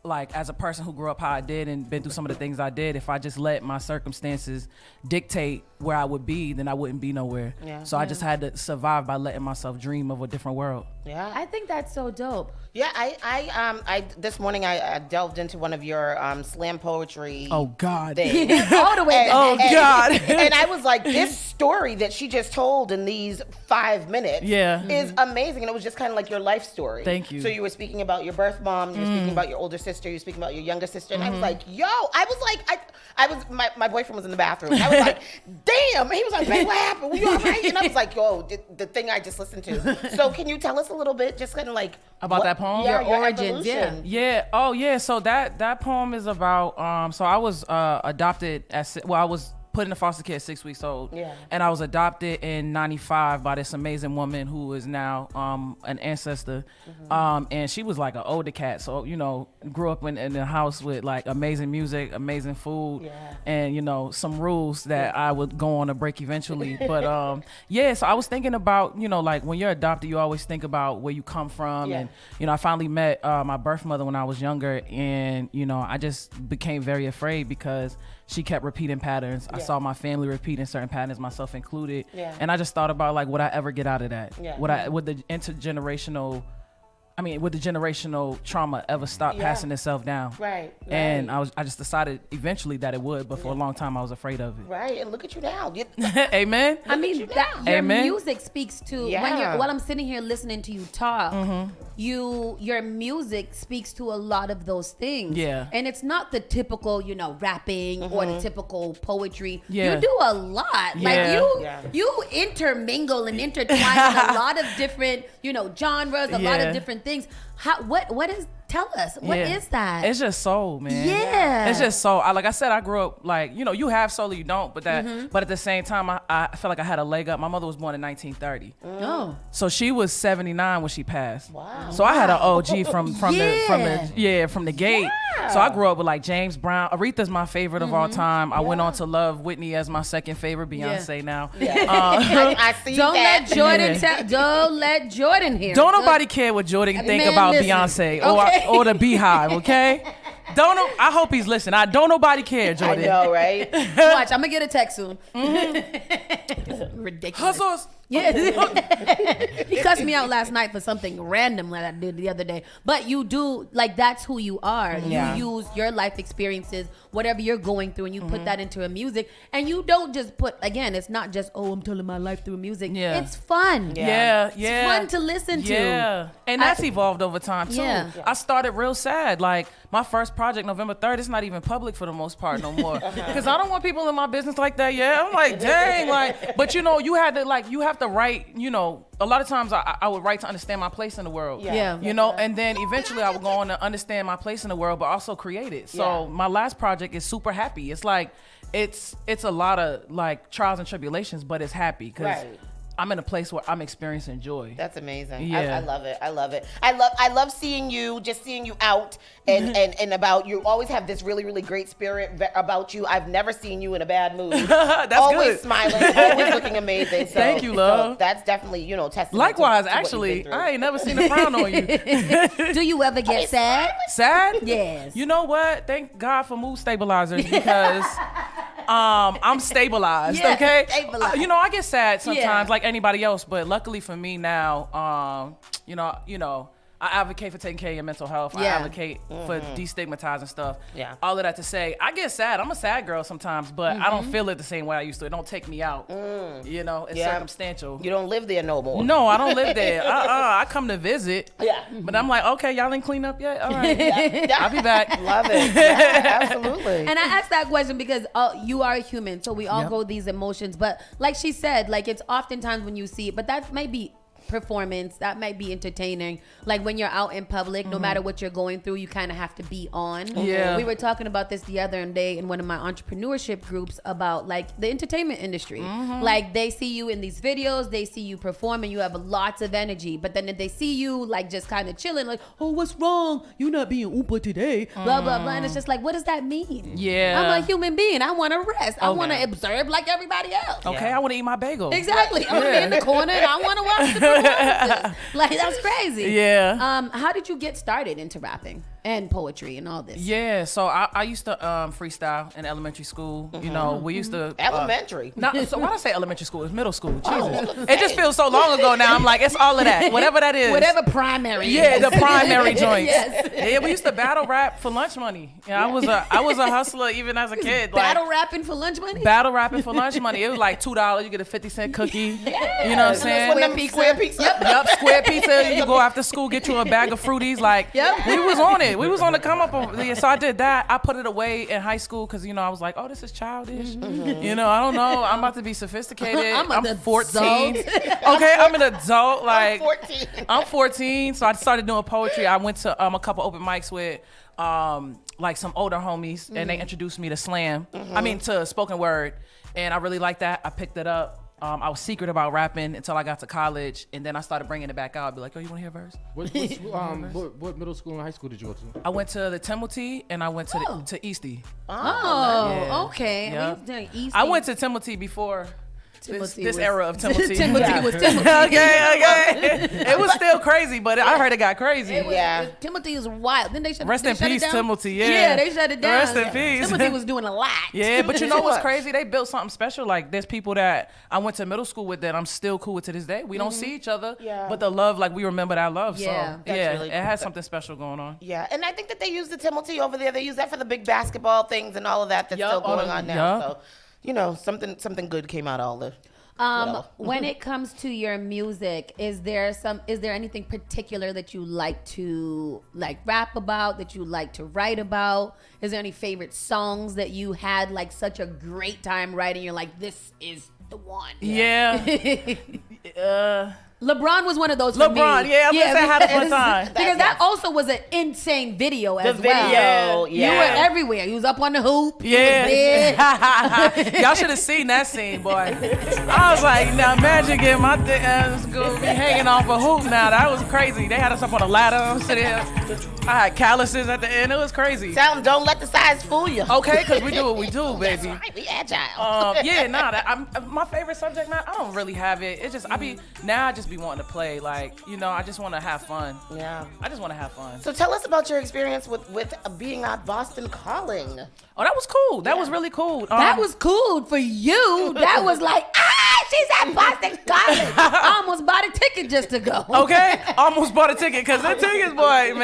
like, as a person who grew up how I did and been through some of the things I did, if I just let my circumstances dictate where I would be, then I wouldn't be nowhere. Yeah. So I just had to survive by letting myself dream of a different world. Yeah. I think that's so dope. Yeah, I this morning I delved into one of your slam poetry. Oh God! Things. All the way. God! And I was like, this story that she just told in these 5 minutes, is amazing, and it was just kind of like your life story. Thank you. So you were speaking about your birth mom, you were speaking about your older sister, you were speaking about your younger sister, and I was like, my boyfriend was in the bathroom. I was like, damn. He was like, babe, what happened? Were you all right? And I was like, yo, the thing I just listened to. So can you tell us a little bit, just kind of like about that poem? Yeah, Your origins, evolution. Yeah. Oh, yeah. So that poem is about. So I was adopted I was put in a foster care at 6 weeks old. Yeah. And I was adopted in 95 by this amazing woman who is now an ancestor. And she was like an older cat. So, you know, grew up in a house with like amazing music, amazing food, and, you know, some rules that I would go on a break eventually. But so I was thinking about, you know, like when you're adopted, you always think about where you come from. And, you know, I finally met my birth mother when I was younger. And, you know, I just became very afraid because she kept repeating patterns. I saw my family repeating certain patterns, myself included. And I just thought about like, would I ever get out of that? Would the generational trauma ever stop passing itself down? Right. And I just decided eventually that it would, but for a long time I was afraid of it. Right, and look at you now. Amen. I mean, your Amen. music speaks to while I'm sitting here listening to you talk. Your music speaks to a lot of those things. Yeah. And it's not the typical, you know, rapping or the typical poetry. Yeah. You do a lot. Yeah. Like you intermingle and intertwine with a lot of different, you know, genres, a lot of different things. What is? Tell us, what is that? It's just soul, man. Yeah. It's just soul. Like I said, I grew up like, you know, you have soul or you don't, but but at the same time, I felt like I had a leg up. My mother was born in 1930. Oh. So she was 79 when she passed. Wow. So I had an OG from the gate. Yeah. So I grew up with like James Brown. Aretha's my favorite of all time. I went on to love Whitney as my second favorite. Beyonce now. Yeah. I see Don't that. don't let Jordan hear. Don't nobody care what Jordan think about Beyonce or the Beehive, okay? I hope he's listening. Don't nobody care, Jordan. I know, right? Watch, I'm gonna get a text soon. Ridiculous. Hustles. Yeah. He cussed me out last night for something random that I did the other day. But you do, like, that's who you are. Yeah. You use your life experiences, whatever you're going through, and you put that into a music. And you don't just again, it's not just, I'm telling my life through music. Yeah. It's fun. Yeah. It's fun to listen to. Yeah. And that's evolved over time, too. Yeah. I started real sad. Like, my first project, November 3rd, it's not even public for the most part no more. Because I don't want people in my business like that. Yeah. I'm like, dang. Like, but, you know, you have to write, you know, a lot of times I would write to understand my place in the world. Yeah. You know, and then eventually I would go on to understand my place in the world, but also create it. So my last project is super happy. It's like, it's a lot of like trials and tribulations, but it's happy because I'm in a place where I'm experiencing joy. That's amazing. Yeah. I love it. I love it. I love seeing you out and about you. Always have this really, really great spirit about you. I've never seen you in a bad mood. That's always good. Smiling, always looking amazing. So, Thank you, love. So that's definitely, you know, testament. Likewise, to what you've actually, been through. I ain't never seen a frown on you. Do you ever get sad? Sad? Yes. You know what? Thank God for mood stabilizers because I'm stabilized, Yeah, okay? stabilized. You know, I get sad sometimes Yeah. like anybody else, but luckily for me now, you know, I advocate for taking care of your mental health. I Yeah. advocate for destigmatizing stuff. Yeah. All of that to say, I get sad. I'm a sad girl sometimes, but I don't feel it the same way I used to. It don't take me out. You know, it's circumstantial. You don't live there no more. No, I don't live there. I come to visit. Yeah. But I'm like, okay, y'all ain't clean up yet? All right. I'll be back. Love it. Yeah, absolutely. And I asked that question because you are human, so we all go these emotions. But like she said, like it's oftentimes when you see it, but that may be performance, that might be entertaining. Like when you're out in public, no matter what you're going through, you kind of have to be on. Yeah. We were talking about this the other day in one of my entrepreneurship groups about like the entertainment industry. Like they see you in these videos, they see you perform and you have lots of energy, but then if they see you like just kind of chilling, like, oh, what's wrong? You're not being oompa today, blah, blah, blah. And it's just like, what does that mean? Yeah. I'm a human being. I want to rest. I want to observe like everybody else. Okay, I want to eat my bagel. Exactly. I'm gonna be in the corner and I want to watch the performances. Like that's crazy. Yeah. How did you get started into rapping and poetry and all this? Yeah, so I used to freestyle in elementary school. You know, we used to Elementary. So why did I say elementary school? It's middle school. Jesus, it just feels so long ago now. I'm like, it's all of that, whatever that is. Whatever primary. Yeah, is. the primary joints. Yes. Yeah, we used to battle rap for lunch money. Yeah, I was a hustler even as a kid. Battle rapping for lunch money. Battle rapping for lunch money. It was like $2. You get a 50-cent cookie. You know what I'm saying? Square pizza. Yep, square pizza. You go after school, get you a bag of fruities. Like, we was on it. We was on the come up. So I did that. I put it away in high school because, you know, I was like, oh, this is childish. You know, I don't know. I'm about to be sophisticated. I'm 14. Okay, I'm an adult. Like, I'm 14. So I started doing poetry. I went to a couple open mics with like some older homies, and they introduced me to slam. I mean, to spoken word. and I really liked that. I picked it up. I was secret about rapping until I got to college, and then I started bringing it back out. I'd be like, "Oh, you want to hear a verse?" What middle school and high school did you go to? I went to the Timothy, and I went to Eastie. Okay. Yep. We done Eastie. I went to Timothy before. This era of Timothy. Timothy was Timothy. okay. It was still crazy, but I heard it got crazy. Timothy is wild. Then they shut Rest in peace, Timothy. Yeah, they shut it down. Rest in peace. Timothy was doing a lot. Yeah, but you know what's crazy? They built something special. Like there's people that I went to middle school with that I'm still cool with to this day. We don't see each other, but the love, like we remember that love. Yeah, so that's really it cool. has something special going on. Yeah, and I think that they use the Timothy over there. They use that for the big basketball things and all of that that's still going on now. So, you know, something good came out of all the. When it comes to your music, is there anything particular that you like to rap about, that you like to write about? Is there any favorite songs that you had like such a great time writing? You're like, this is the one. Yeah. LeBron was one of those for me. Yeah, I had a fun time. Because that also was an insane video as well. Yeah. You were everywhere. You was up on the hoop. Yeah. Y'all should have seen that scene, boy. I was like, now imagine getting my ass going to be hanging off a hoop now. That was crazy. They had us up on a ladder. I'm sitting here. I had calluses at the end. It was crazy. Tell them, don't let the size fool you. Okay, because we do what we do, baby. That's right. We agile. My favorite subject matter, I don't really have it. It's just, I just be wanting to play. Like, you know, I just want to have fun. Yeah. I just want to have fun. So tell us about your experience with being at Boston Calling. Oh, that was cool. That was really cool. That was cool for you. That was like, she's at Boston College. I almost bought a ticket just to go. Okay, almost bought a ticket because the tickets, boy,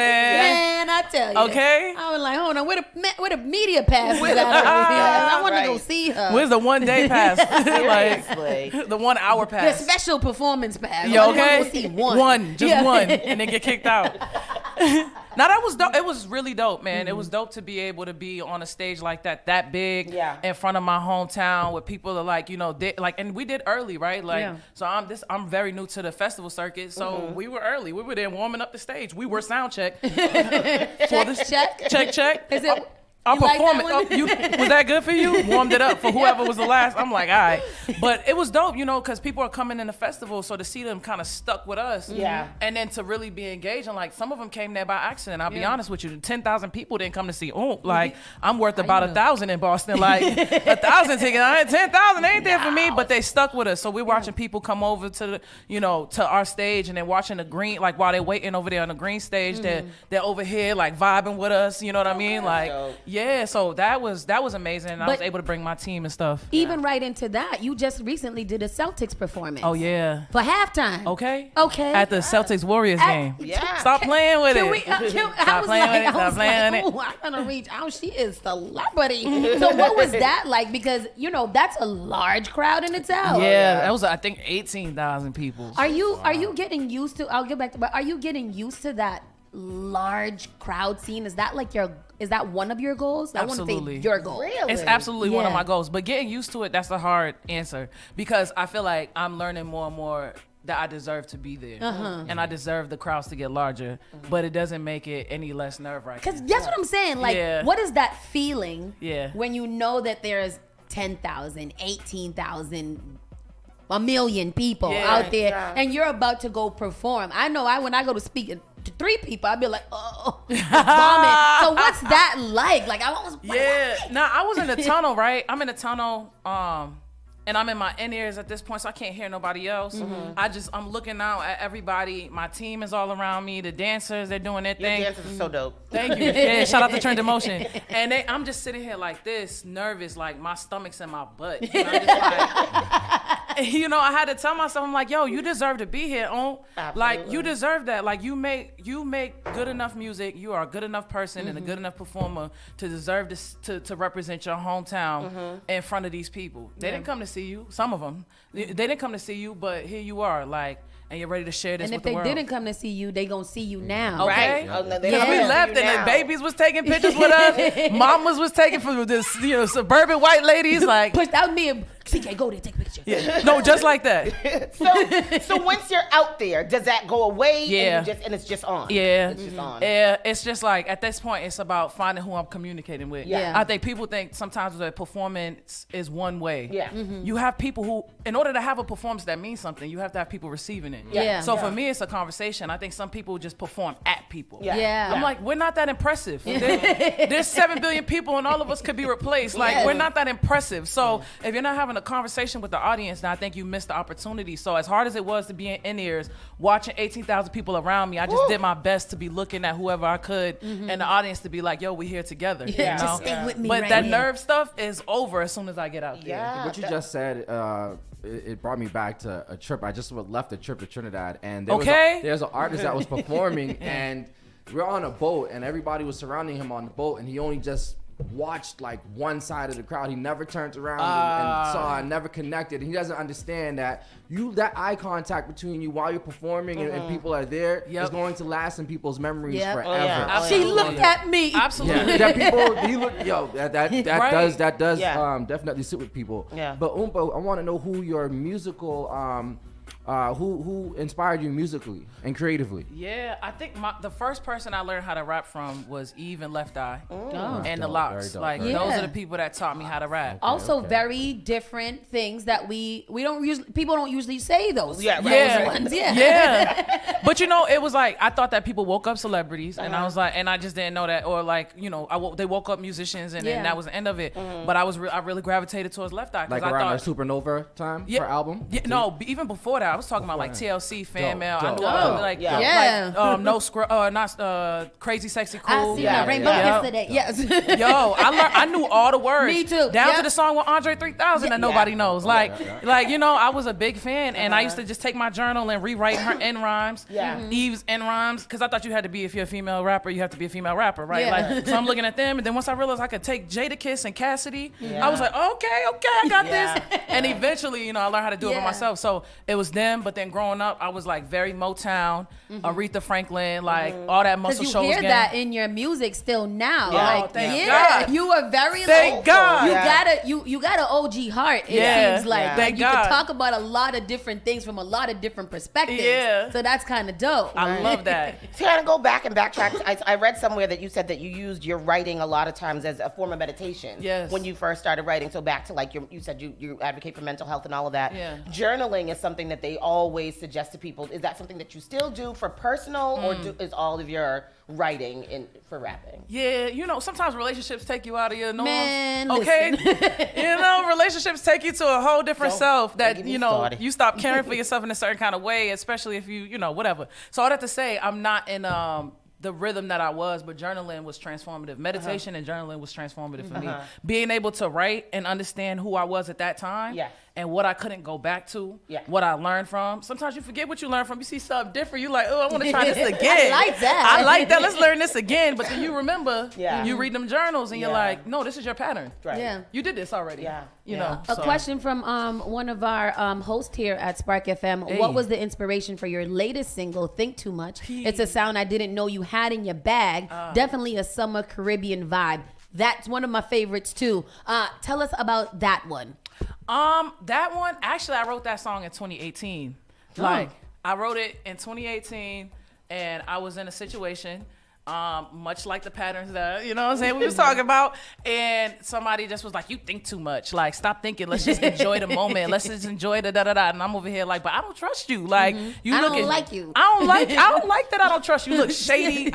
Man, I tell you. Okay. I was like, hold on, where the media pass is at over here? I want to go see her. Where's the 1 day pass? Seriously. The 1 hour pass. The special performance pass. You okay? I want to go see one. One, and then get kicked out. Now that was dope. It was really dope, man. Mm-hmm. It was dope to be able to be on a stage like that big, in front of my hometown, where people are like, you know, and we did early, right? Like, so I'm very new to the festival circuit, so we were early. We were there warming up the stage. We were sound check for this check. Is it? Our performance, like was that good for you? Warmed it up for whoever was the last. I'm like, all right. But it was dope, you know, because people are coming in the festival, so to see them kind of stuck with us. Yeah. And then to really be engaged, and like some of them came there by accident. I'll be honest with you, 10,000 people didn't come to see. Like, I'm worth about 1,000 in Boston. Like, 1,000 tickets, 10,000 ain't there for me, but they stuck with us. So we're watching people come over to the, you know, to our stage, and they're watching the green, like while they're waiting over there on the green stage, they're over here like vibing with us. You know what I mean? Like. Yeah, so that was amazing, and I was able to bring my team and stuff. Even right into that, you just recently did a Celtics performance. Oh yeah. For halftime. Okay. At the Celtics Warriors game. Yeah. Stop playing with it. Stop playing with it. Stop playing with it. Oh, I'm gonna reach out. She is celebrity. So what was that like? Because you know that's a large crowd in itself. Yeah, that was I think 18,000 people. Are you getting used to? I'll get back to. But are you getting used to that large crowd scene? Is that one of your goals? Absolutely. I want to say your goal. Really? It's absolutely one of my goals. But getting used to it, that's a hard answer, because I feel like I'm learning more and more that I deserve to be there, and I deserve the crowds to get larger, but it doesn't make it any less nerve-wracking. Because that's what I'm saying. Like, what is that feeling when you know that there's 10,000, 18,000, a million people out there, and you're about to go perform? I know when I go to speak to 3 people, I'd be like, oh, vomit. So what's that like? Like, I almost I was in the tunnel, right? I'm in the tunnel, and I'm in my in-ears at this point, so I can't hear nobody else. I'm looking out at everybody. My team is all around me. The dancers, they're doing their thing. Your dancers are so dope. Thank you. Yeah, shout out to Trend Emotion. And I'm just sitting here like this, nervous, like my stomach's in my butt. And I'm just like, you know, I had to tell myself, I'm like, yo, you deserve to be here, Like, you deserve that. Like, you make good enough music. You are a good enough person and a good enough performer to deserve this, to represent your hometown in front of these people. They didn't come to see you. Some of them, they didn't come to see you, but here you are, like, and you're ready to share this with the world. And if they didn't come to see you, they gonna see you now. Okay. Right. We left, and the babies was taking pictures with us. Mamas was taking for this, you know, suburban white ladies. Like, that was me CK, go there, take a picture. Yeah. No, just like that. So once you're out there, does that go away? Yeah. And it's just on. Yeah. It's just on. Yeah. It's just like at this point, it's about finding who I'm communicating with. Yeah. I think people think sometimes that performance is one way. Yeah. You have people who, in order to have a performance that means something, you have to have people receiving it. Yeah. So for me, it's a conversation. I think some people just perform at people. Yeah. I'm like, we're not that impressive. There's 7 billion people and all of us could be replaced. Like, we're not that impressive. So if you're not having a conversation with the audience, then I think you missed the opportunity. So as hard as it was to be in ears, watching 18,000 people around me, I just did my best to be looking at whoever I could and the audience to be like, yo, we here together. Yeah. You know? Just stay with me But right that here. nerve stuff is over as soon as I get out there. Yeah. What you just said, it brought me back to a trip. I just left a trip to Trinidad, and there's an artist that was performing, and we're on a boat, and everybody was surrounding him on the boat, and he only just watched like one side of the crowd. He never turned around and saw and never connected. He doesn't understand that that eye contact between you while you're performing and people are there is going to last in people's memories forever. She looked at me. Absolutely. Yeah, that people, you look, yo, that Right. does definitely sit with people. Yeah. But Oompa, I want to know who your musical, who inspired you musically and creatively. Yeah, I think the first person I learned how to rap from was Eve and Left Eye and the dope, Locks. very dope, Like very those dope. are the people that taught me how to rap. Also, very different things that we don't usually, people don't usually say those. Yeah, right. Yeah. Those ones. Yeah. But you know, it was like I thought that people woke up celebrities, and I was like, and I just didn't know that, or like, you know, they woke up musicians, and then that was the end of it. But I really gravitated towards Left Eye Like because I around thought the Supernova time for album. Yeah, no, even before that, I was talking about like TLC, Fan Mail. I dope, knew all dope. like Yeah. no scrub, not Crazy Sexy Cool. I seen that rainbow yesterday. Yes. Yo, I knew all the words. Me too. Down Yep. to the song with Andre 3000 that nobody knows. Like you know, I was a big fan, and I used to just take my journal and rewrite her end rhymes. Eve's end rhymes, because I thought you had to be, if you're a female rapper, you have to be a female rapper, right? Yeah. Like, so I'm looking at them, and then once I realized I could take Jadakiss and Cassidy, I was like, okay, I got this. And eventually, you know, I learned how to do it by myself. So it was them, but then growing up, I was like very Motown, Aretha Franklin, like all that Muscle Because you Shoals hear gang. that in your music still now. Yeah. Like, Oh, thank God. you are very Thank like, God. you got an OG heart. It seems like Thank you God. can talk about a lot of different things from a lot of different perspectives. Yeah. So that's kind of dope. I love that. To kind of go back and backtrack, I read somewhere that you said that you used your writing a lot of times as a form of meditation. Yes. When you first started writing. So back to like you said you advocate for mental health and all of that. Yeah. Journaling is something that they always suggest to people. Is that something that you still do for personal, or is all of your writing for rapping? Yeah, you know, sometimes relationships take you out of your norms. Man, okay? You know, relationships take you to a whole different self don't get that, me you know, started. you stop caring for yourself in a certain kind of way, especially if you know, whatever. So all that to say, I'm not in the rhythm that I was, but journaling was transformative. Meditation and journaling was transformative for me. Being able to write and understand who I was at that time. Yes. And what I couldn't go back to, Yeah. what I learned from. Sometimes you forget what you learned from. You see something different. You like, oh, I want to try this again. I like that. I like that. Let's learn this again. But then you remember, Yeah. you read them journals and you're Yeah. like, no, this is your pattern. Right. Yeah. You did this already. Yeah. You Yeah. know. A so. question from one of our hosts here at Spark FM. Hey. What was the inspiration for your latest single, Think Too Much? It's a sound I didn't know you had in your bag. Definitely a summer Caribbean vibe. That's one of my favorites too. Tell us about that one. That one, actually, I wrote that song in 2018. Like, I wrote it in 2018, and I was in a situation, much like the patterns that, you know what I'm saying, we was talking about, and somebody just was like, you think too much. Like, stop thinking. Let's just enjoy the moment. Let's just enjoy the da-da-da. And I'm over here like, but I don't trust you. Like, you I looking, don't like you. I don't like that I don't trust you. You look shady.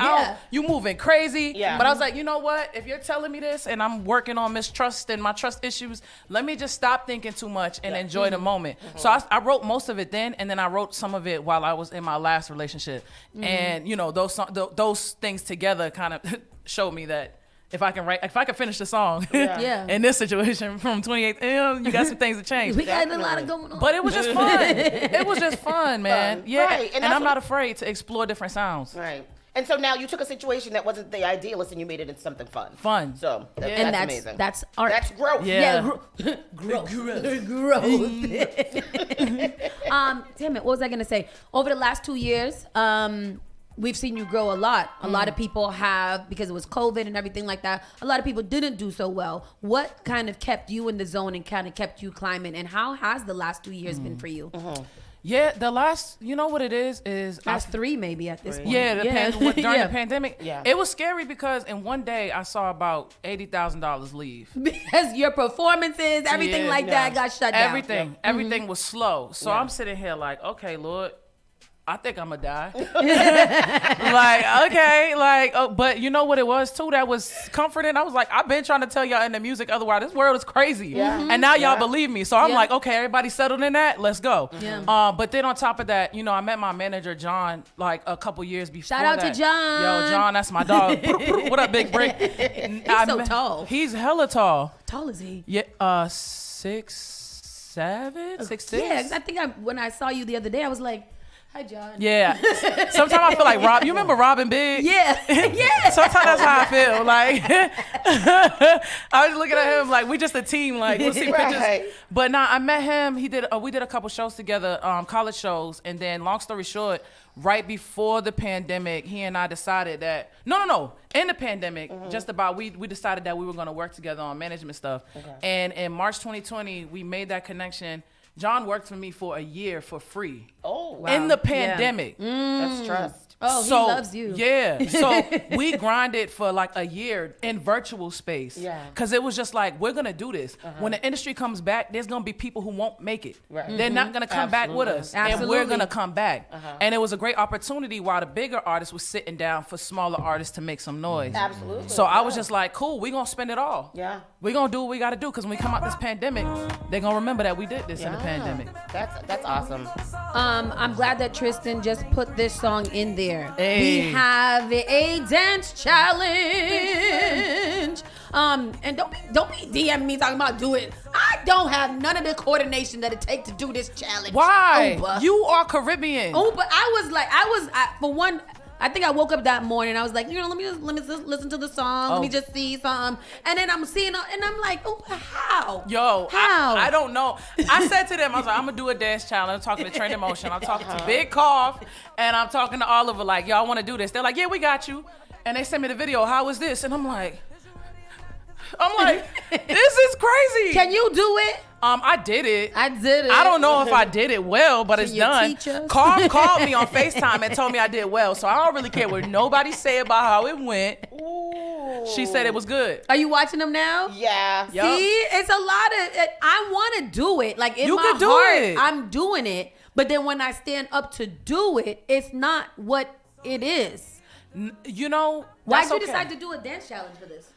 You moving crazy. Yeah. But I was like, you know what? If you're telling me this and I'm working on mistrust and my trust issues, let me just stop thinking too much and enjoy the moment. So I wrote most of it then, and then I wrote some of it while I was in my last relationship. And, you know, those things together kind of showed me that if I can finish the song in this situation from 2018, you got some things to change. We got a lot of going on. But it was just fun. It was just fun, man. Yeah. Right. And I'm not afraid to explore different sounds. Right. And so now you took a situation that wasn't the idealist and you made it into something fun. So that's amazing. That's art. That's growth. Yeah. Growth. Damn it, what was I gonna say? Over the last 2 years, we've seen you grow a lot. A lot of people have, because it was COVID and everything like that, a lot of people didn't do so well. What kind of kept you in the zone and kind of kept you climbing? And how has the last 2 years been for you? Yeah, the last, you know what it is last 3 maybe at this point. Yeah, during the pandemic. Yeah. It was scary because in one day I saw about $80,000 leave. Because your performances, everything that got shut down. Everything was slow. So I'm sitting here like, okay, Lord, I think I'm gonna die. But you know what it was too that was comforting? I was like, I've been trying to tell y'all in the music, otherwise this world is crazy. Yeah. And now y'all believe me. So I'm like, okay, everybody settled in that, let's go. Yeah. But then on top of that, you know, I met my manager, John, like a couple years before. Shout out to John. Yo, John, that's my dog. What up, Big Brick? He's so tall. He's hella tall. Tall is he? Yeah, 6'7", 6'6". Yeah, I think when I saw you the other day, I was like, hi, John. Yeah. Sometimes I feel like Rob. You remember Robin Big? Yeah. Yeah. Sometimes that's how I feel. Like, I was looking at him like, we just a team. Like, we'll see pictures. But nah, I met him. We did a couple shows together, college shows. And then, long story short, right before the pandemic, he and I decided that, no. In the pandemic, just about, we decided that we were going to work together on management stuff. Okay. And in March 2020, we made that connection. John worked for me for a year for free. Oh, wow. In the pandemic. Yeah. That's trust. Oh, he loves you. Yeah. So we grinded for like a year in virtual space. Yeah. Because it was just like, we're going to do this. When the industry comes back, there's going to be people who won't make it. Right. They're not going to come back with us. And we're going to come back. And it was a great opportunity while the bigger artists was sitting down for smaller artists to make some noise. Absolutely. So I was just like, cool, we're going to spend it all. Yeah. We're going to do what we got to do. Because when we come out this pandemic, they're going to remember that we did this in the pandemic. That's awesome. I'm glad that Tristan just put this song in there. Hey. We have a dance challenge. And don't be DMing me talking about do it. I don't have none of the coordination that it takes to do this challenge. Why? Opa. You are Caribbean. Oh, but for one, I think I woke up that morning. I was like, let me just listen to the song. Let me just see something. And then I'm seeing, and I'm like, oh, how? Yo, how? I don't know. I said to them, I was like, I'm gonna do a dance challenge. I'm talking to Trend Emotion. I'm talking to Big Cough, and I'm talking to Oliver. Like, y'all want to do this? They're like, yeah, we got you. And they sent me the video. How is this? And I'm like, this is crazy. Can you do it? I did it. I did it. I don't know if I did it well, but it's done. Teach us? Carl called me on FaceTime and told me I did well, so I don't really care what nobody say about how it went. Ooh. She said it was good. Are you watching them now? Yeah. Yep. See, it's a lot of. I want to do it. Like in You my could do heart, it. I'm doing it. But then when I stand up to do it, it's not what it is. You know, Why'd you decide to do a dance challenge for this?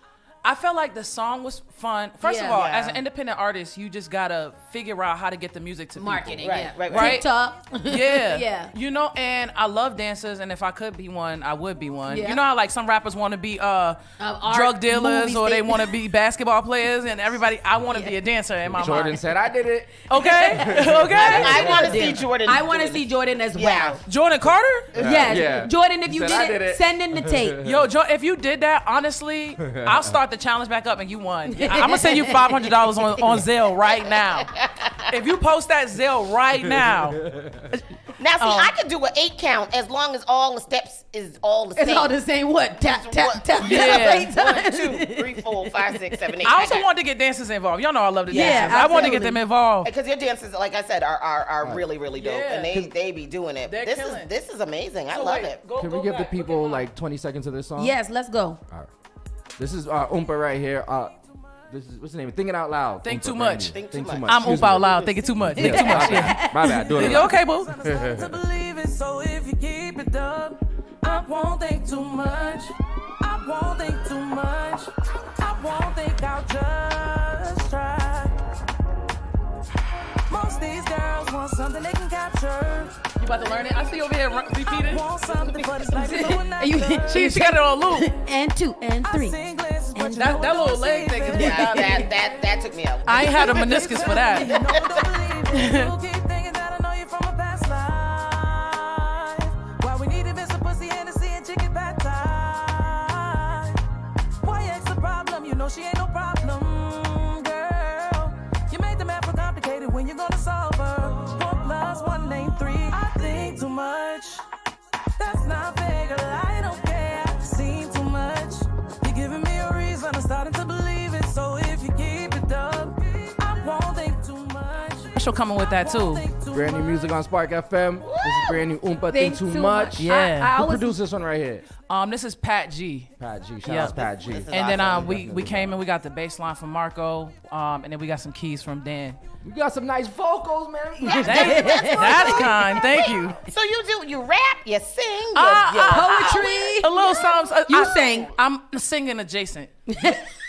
I felt like the song was fun. First of all, Yeah. as an independent artist, you just gotta figure out how to get the music to Marketing, people. Right. TikTok. Yeah. Yeah. You know, and I love dancers, and if I could be one, I would be one. Yeah. You know how like some rappers want to be art, drug dealers movie or they star- want to be basketball players, and everybody, I want to be a dancer in my Jordan mind. said, I did it. Okay. I want to see Jordan. I want to see Jordan as well. Yeah. Jordan Carter? Yes. Yeah. Jordan, if He you said, "I did did it, it." send in the tape. Yo, if you did that, honestly, I'll start the challenge back up and you won. I'm gonna send you $500 on Zelle right now. If you post that Zelle right now. Now, see, I could do an 8 count as long as all the steps is all the same. It's all the same. What? Tap, tap, tap. Yeah. 8 times. 1, 2, 3, 4, 5, 6, 7, 8. I also want to get dancers involved. Y'all know I love the Yeah, dancers. I want to get absolutely. them involved. Because your dances, like I said, are really, really dope. Yeah. And they be doing it. They're killing. This is amazing. I So love wait, it. go Can we give the back. people like 20 seconds of this song? Yes, let's go. All right. This is Oompa right here. This is, what's the name? Thinking Out Loud. Think Oompa, too right much. here. Think too much. I'm Excuse Oompa out me. loud, thinking too much. Think too much. Yeah. My bad. Do it. You okay, boo? To believe it, so if you keep it up, I won't think too much. I won't think too much. I won't think, I'll just try. Most these girls want something they can capture. You about to learn it? I see you over here repeating. Want something for this life, so when I She got it on loop. And 2 and 3. That little leg thing is Yeah, that took me out. I ain't had a meniscus for that. People keep thinking that I know you from a past life. Why we need to miss a pussy, Hennessy, and chicken pad thai. Why X the problem? You know she ain't no problem, girl. You made the math more complicated when you're gonna solve her. 4 + 1 ain't 3. I think too much. That's not figuring special coming with that too. Brand new music on Spark FM. This is brand new Oompa Think Too Much. Yeah. Who produced this one right here? This is Pat G. Pat G. Shout out to Pat G. And then we came in. We got the bass line from Marco. And then we got some keys from Dan. You got some nice vocals, man. That's kind. Thank you. So you rap, you sing, poetry, a little songs. You sing. I'm singing adjacent.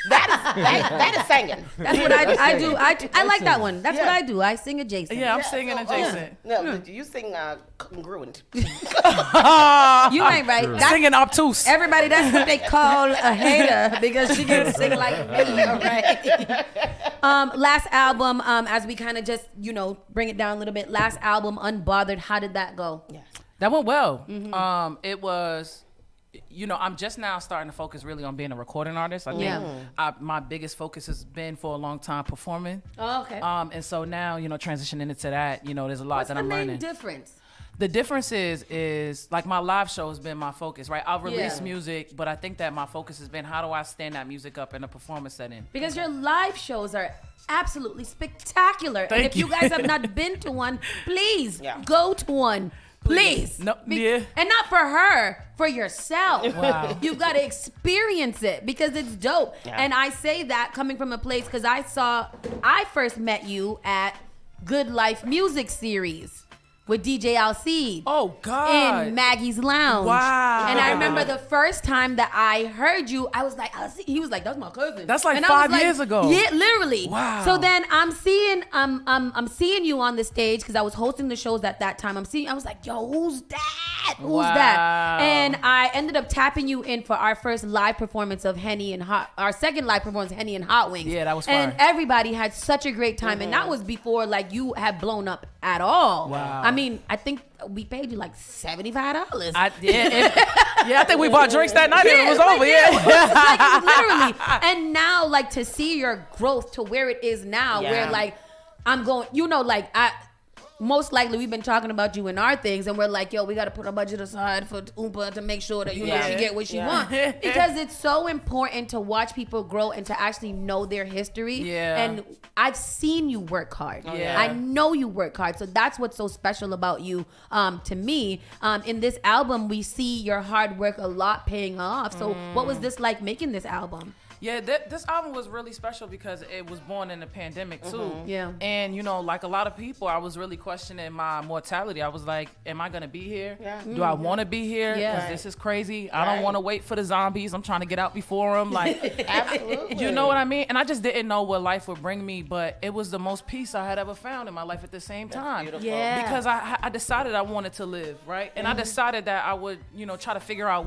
That is singing. That's what I do. I like that one. That's what I do. I sing adjacent. Yeah, I'm singing adjacent. No, you sing congruent. You ain't right. Singing obtuse. Everybody, that's what they call a hater because she can sing like me. All right. Last album, as we kind of just bring it down a little bit. Last album, Unbothered. How did that go? Yeah. That went well. Mm-hmm. It was. I'm just now starting to focus really on being a recording artist. I think my biggest focus has been for a long time performing. Oh, okay. And so now, transitioning into that, there's a lot that I'm learning. What's the main difference? The difference is like my live show has been my focus, right? I'll release music, but I think that my focus has been how do I stand that music up in a performance setting? Because your live shows are absolutely spectacular. And if you guys have not been to one, please go to one. Please. No, And not for her, for yourself. Wow. You've got to experience it because it's dope. Yeah. And I say that coming from a place because I first met you at Good Life Music Series with DJ Alcide. Oh, God. In Maggie's Lounge. Wow. And I remember the first time that I heard you, I was like, he was like, that's my cousin. That's like and 5 years ago. Yeah, literally. Wow. So then I'm seeing you on the stage because I was hosting the shows at that time. I was like, yo, who's that? Who's that? And I ended up tapping you in for our first live performance of our second live performance, Henny and Hot Wings. Yeah, that was fun. And everybody had such a great time. And that was before like you had blown up at all. Wow. I mean, I think we paid you like $75. I think we bought drinks that night and it was over. Literally. And now, like, to see your growth to where it is now, where like I'm going, most likely we've been talking about you in our things and we're like, yo, we got to put our budget aside for Oompa to make sure that she get what she wants. Because it's so important to watch people grow and to actually know their history. Yeah. And I've seen you work hard. Yeah. I know you work hard. So that's what's so special about you to me. In this album, we see your hard work a lot paying off. So what was this like making this album? Yeah, this album was really special because it was born in the pandemic too. Mm-hmm. Yeah. And like a lot of people, I was really questioning my mortality. I was like, am I gonna be here? Yeah. Do I want to be here? Because this is crazy. I don't want to wait for the zombies. I'm trying to get out before them. Like, absolutely. You know what I mean? And I just didn't know what life would bring me, but it was the most peace I had ever found in my life at the same time. Beautiful. Yeah. Because I decided I wanted to live, right? And I decided that I would, try to figure out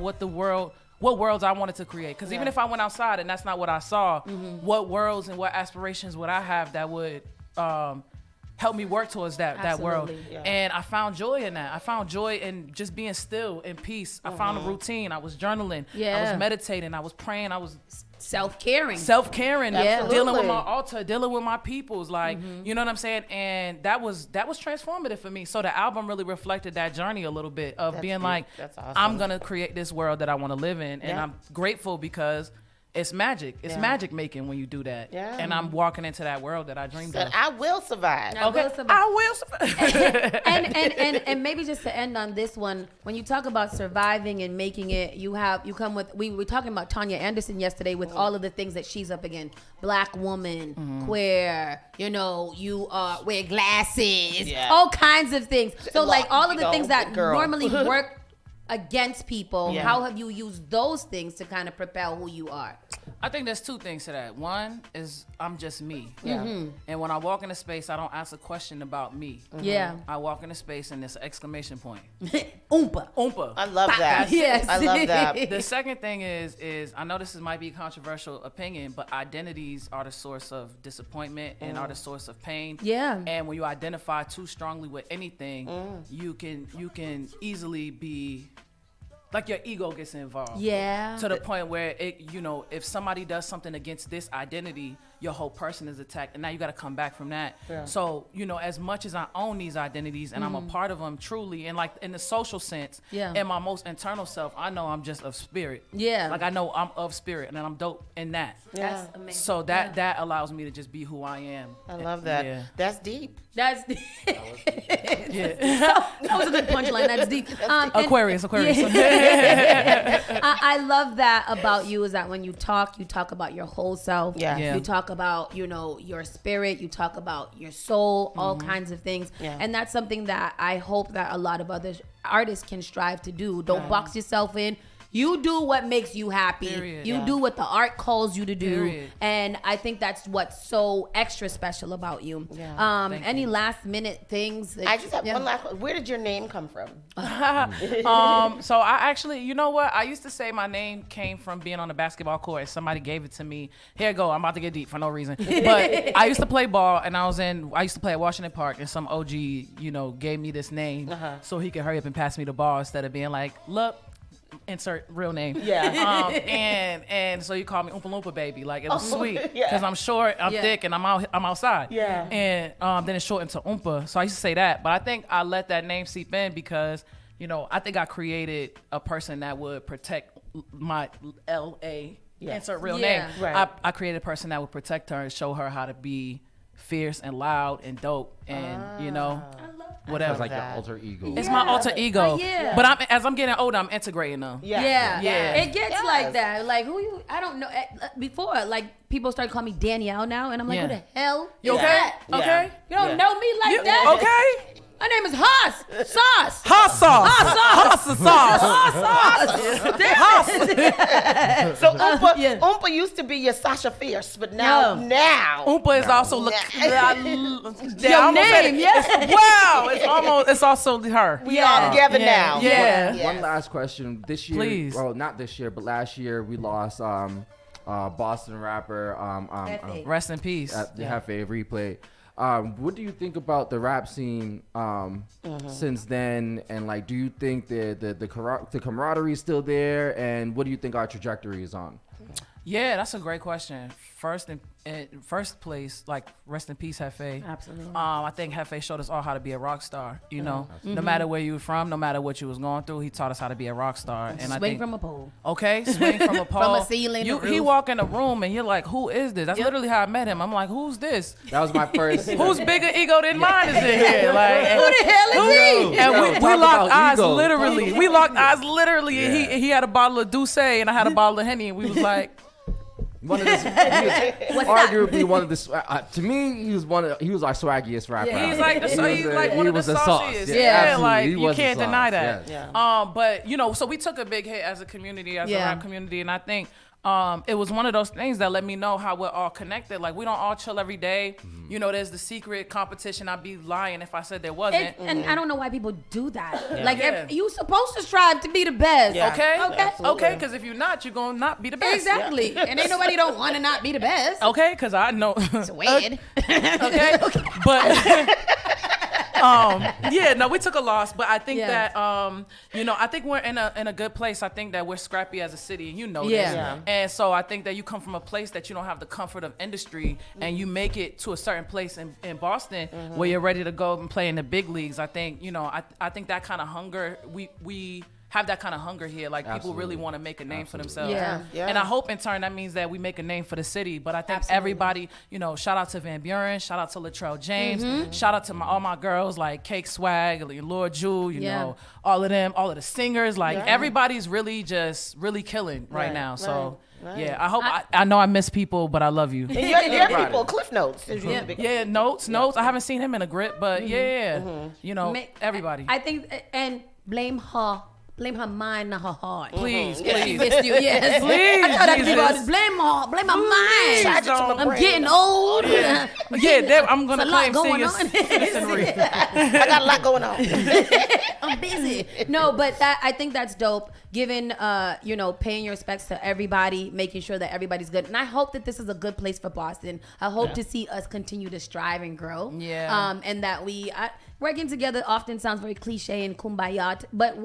what worlds I wanted to create. Because even if I went outside and that's not what I saw, what worlds and what aspirations would I have that would help me work towards that world? Yeah. And I found joy in that. I found joy in just being still in peace. I found a routine. I was journaling. I was meditating. I was praying. I was self-caring, dealing with my altar, dealing with my peoples, like you know what I'm saying. And that was transformative for me. So the album really reflected that journey a little bit of being like, that's awesome. I'm gonna create this world that I want to live in, and I'm grateful because it's magic. It's magic making when you do that. Yeah. And I'm walking into that world that I dreamed of. I will survive. I will survive. and maybe just to end on this one, when you talk about surviving and making it, we were talking about Tanya Anderson yesterday with all of the things that she's up against. Black woman, queer, you wear glasses, all kinds of things. So like all of the things that normally work against people, how have you used those things to kind of propel who you are? I think there's two things to that. One is I'm just me. Yeah. Mm-hmm. And when I walk into space, I don't ask a question about me. Yeah. I walk into space and there's an exclamation point. Oompa. I love that. Yes. I love that. The second thing is I know this might be a controversial opinion, but identities are the source of disappointment and are the source of pain. Yeah. And when you identify too strongly with anything, you can easily be like your ego gets involved. Yeah. To the point where if somebody does something against this identity, your whole person is attacked, and now you got to come back from that. Yeah. So, you know, as much as I own these identities and I'm a part of them truly, and like in the social sense, in my most internal self, I know I'm just of spirit. Yeah. Like I know I'm of spirit, and I'm dope in that. That's amazing. So that allows me to just be who I am. I love that. Yeah. That's deep. That's deep. Yeah. That was a good punchline. That's deep. Aquarius. I love that about you, is that when you talk about your whole self. Yeah. You talk about, you know, your spirit. You talk about your soul, all kinds of things. Yeah. And that's something that I hope that a lot of other artists can strive to do. Don't box yourself in. You do what makes you happy. Period. You do what the art calls you to do. Period. And I think that's what's so extra special about you. Yeah. Any last minute things? I just have one last. Where did your name come from? So I actually, you know what? I used to say my name came from being on the basketball court. Somebody gave it to me. Here you go. I'm about to get deep for no reason. But I used to play ball, and I used to play at Washington Park, and some OG, you know, gave me this name so he could hurry up and pass me the ball instead of being like, look, insert real name. Yeah. And so you call me Oompa Loompa baby. Like, it was sweet yeah. because I'm short, I'm thick, and I'm outside. Yeah. And then it's shortened to Oompa. So I used to say that, but I think I let that name seep in because, you know, I think I created a person that would protect my L.A. insert real name. Right. I created a person that would protect her and show her how to be fierce and loud and dope and, you know, whatever. It's like your alter ego. It's my alter ego. But as I'm getting older, I'm integrating them. Yeah. Yeah. It gets like that. Like, who you, I don't know. Before, like, people start calling me Danielle now, and I'm like, who the hell You is okay? that? Okay. You don't know me like that? Okay. My name is Haas Sauce. Haas Sauce. Haas Sauce. So Oompa used to be your Sasha Fierce, but now Oompa is also your name. Wow. It's also her. We all together now. Yeah. One last question. This year, Please. well, not this year, but last year we lost Boston rapper Rest in peace. Hefe Replay. What do you think about the rap scene since then? And like, do you think the camaraderie is still there? And what do you think our trajectory is on? Yeah, that's a great question. First place, like, rest in peace, Hefe. Absolutely. I think Hefe showed us all how to be a rock star. You know, no matter where you were from, no matter what you was going through, he taught us how to be a rock star. And Swing from a pole. Okay, swing from a pole. From a ceiling. He walk in a room and you're like, who is this? That's literally how I met him. I'm like, who's this? That was my first. Who's bigger ego than mine is in here? Like, who the hell is he? And we locked eyes literally. We locked eyes literally. And he had a bottle of Douce and I had a bottle of Henny, and we was like. Arguably one of the to me he was our swaggiest rapper. Yeah. He's like one of the sauciest. Like you can't deny that. But you know, so we took a big hit as a community, as a rap community, and I think it was one of those things that let me know how we're all connected. Like, we don't all chill every day. You know, there's the secret competition. I'd be lying if I said there wasn't. And I don't know why people do that. Like, if you supposed to strive to be the best. Okay, because if you're not, you're going to not be the best. Exactly. And ain't nobody don't want to not be the best. Okay, because I know. It's weird. Okay, but... we took a loss, but I think that you know, I think we're in a good place. I think that we're scrappy as a city, and you know this. And so I think that you come from a place that you don't have the comfort of industry, and you make it to a certain place in Boston where you're ready to go and play in the big leagues. I think, you know, I think that kind of hunger, we have that kind of hunger here. Like, people really want to make a name for themselves. And I hope in turn that means that we make a name for the city. But I think everybody, you know, shout out to Van Buren, shout out to Latrell James, shout out to all my girls like Cake Swag, Lord Jewel, you know, all of them, all of the singers. Like, everybody's really killing right now. So. Yeah, I hope. I know I miss people, but I love you. And your people, Cliff Notes. Notes. I haven't seen him in a grip, but you know, everybody. I think, and blame her. Blame her mind, not her heart. Please. She missed you, yes. Please, I thought Jesus. Blame my mind. I'm getting old. I'm going to claim citizenry. I got a lot going on. I'm busy. No, but I think that's dope. Giving, you know, paying your respects to everybody, making sure that everybody's good. And I hope that this is a good place for Boston. I hope to see us continue to strive and grow. And that working together often sounds very cliche and kumbaya, but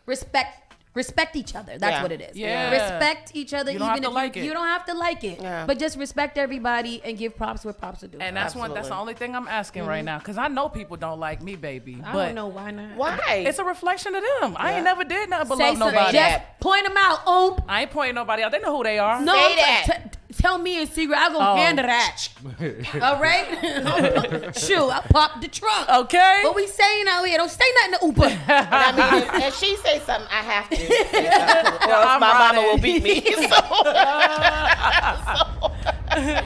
respect Respect each other. That's what it is. Yeah. Respect each other. You don't even have to if like it. You don't have to like it. Yeah. But just respect everybody and give props where props are due. And that's the only thing I'm asking right now, because I know people don't like me, baby. I but don't know why not. Why? It's a reflection of them. I ain't never did nothing but Say love something. nobody. Just point them out. I ain't pointing nobody out. They know who they are. No, Say that. Tell me in secret. I'll go handle that. All right? Shoot, I popped the trunk. Okay. What we saying out here? Don't say nothing to Uber. I mean, if she say something, I have to. Or else my mama will beat me.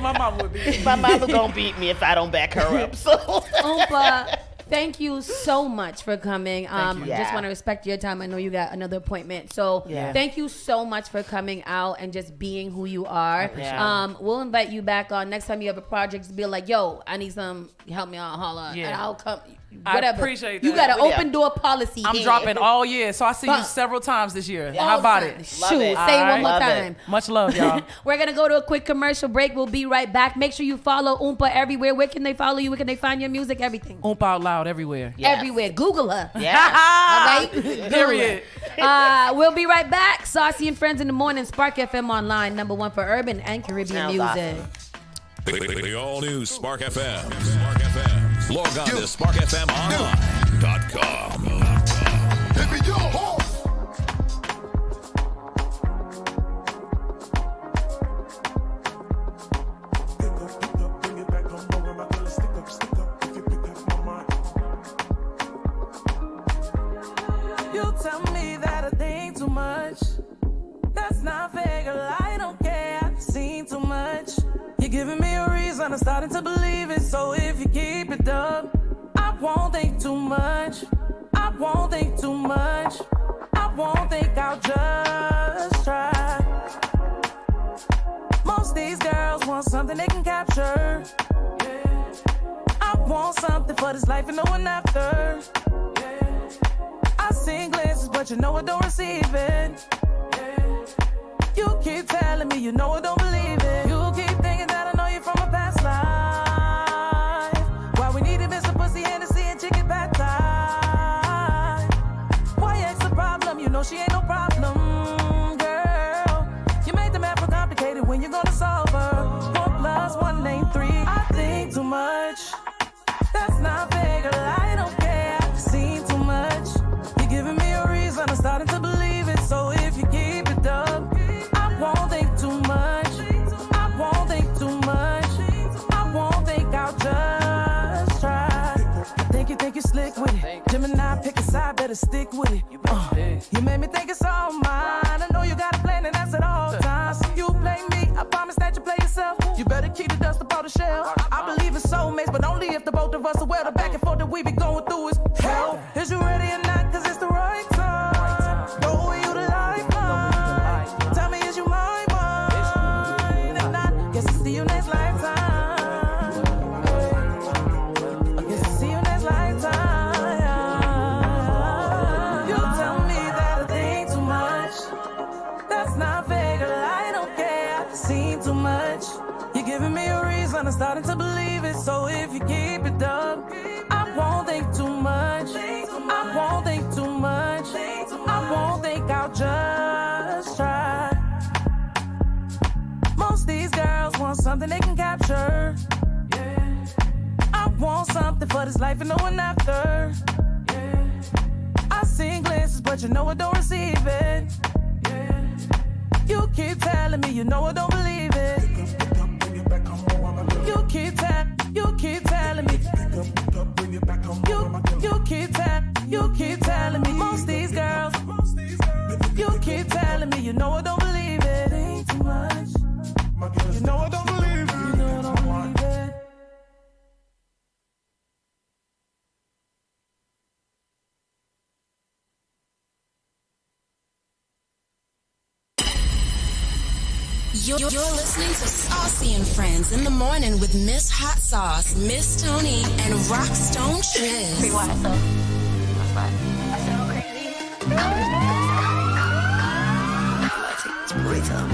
My mama would beat me. My mama gonna beat me if I don't back her up. So. Oompa, thank you so much for coming. you. Just want to respect your time. I know you got another appointment. So thank you so much for coming out and just being who you are. We'll invite you back on next time you have a project to be like, yo, I need some help me out, holla. And I'll come. Whatever. I appreciate that. You got an open door policy. I'm dropping all year, so I see you several times this year. How about it? Shoot, say it one more time. Much love, y'all. We're going to go to a quick commercial break. We'll be right back. Make sure you follow Oompa everywhere. Where can they follow you? Where can they find your music? Everything. Oompa out loud everywhere. Everywhere. Google her. Yeah. All right? Period. We'll be right back. Saucy and Friends in the Morning. Spark FM Online. #1 for urban and Caribbean music. The all-new Spark FM. Spark FM. Log on to sparkfmonline.com. You tell me that I think too much. That's not fair, girl. I don't care. I've seen too much. You're giving me a reason. I'm starting to believe it. So if you keep it up, I won't think too much. I won't think too much. I won't think, I'll just try. Most these girls want something they can capture. I want something for this life and no one after. I sing glances, but you know I don't receive it. You keep telling me you know I don't believe it. You keep thinking that I know you from a past life. Why we need to miss a pussy, Hennessy, and chicken pad thai. Why X the problem? You know she ain't no problem, girl. You made the math more complicated when you're gonna solve her. 4 + 1 ain't 3. I think too much. That's not fair, girl. I don't care. I've seen too much. You're giving me a reason. I'm starting to believe it. So if you keep it up, I won't think too much. I won't think too much. I won't think, I'll just try. You think you're slick with it. Gemini, pick a side, better stick with it. You made me think it's all mine. I know you got a plan and that's at all times. You play me, I promise that you play yourself. You better keep the dust about the shell. I believe in soulmates, but only if the both of us are well. The back and forth that we be going through is hell. Is you ready or not? Cause it's the right time. Know you the lifeline. Tell me, is you mine? If not, guess I'll see you next lifetime. I guess I'll see you next lifetime. You tell me that I think too much. That's not fair, girl. I don't care. I've seen too much. You're giving me a reason. I'm starting to believe it. So if you keep it up, I won't think too much. I won't think too much. I won't think, I'll just try. Most these girls want something they can capture. I want something for this life and no one after. I sing glances, but you know I don't receive it. You keep telling me you know I don't believe it. You keep telling me. You keep telling me. Most these girls. You keep telling me you know I don't believe it. Ain't too much. You know I don't believe it. You know I don't believe it. You're listening to Saucy and Friends in the Morning with Miss Hot Sauce, Miss Tony, and Rockstone Triz. Free water, so. What's that? I sound crazy. It's retail.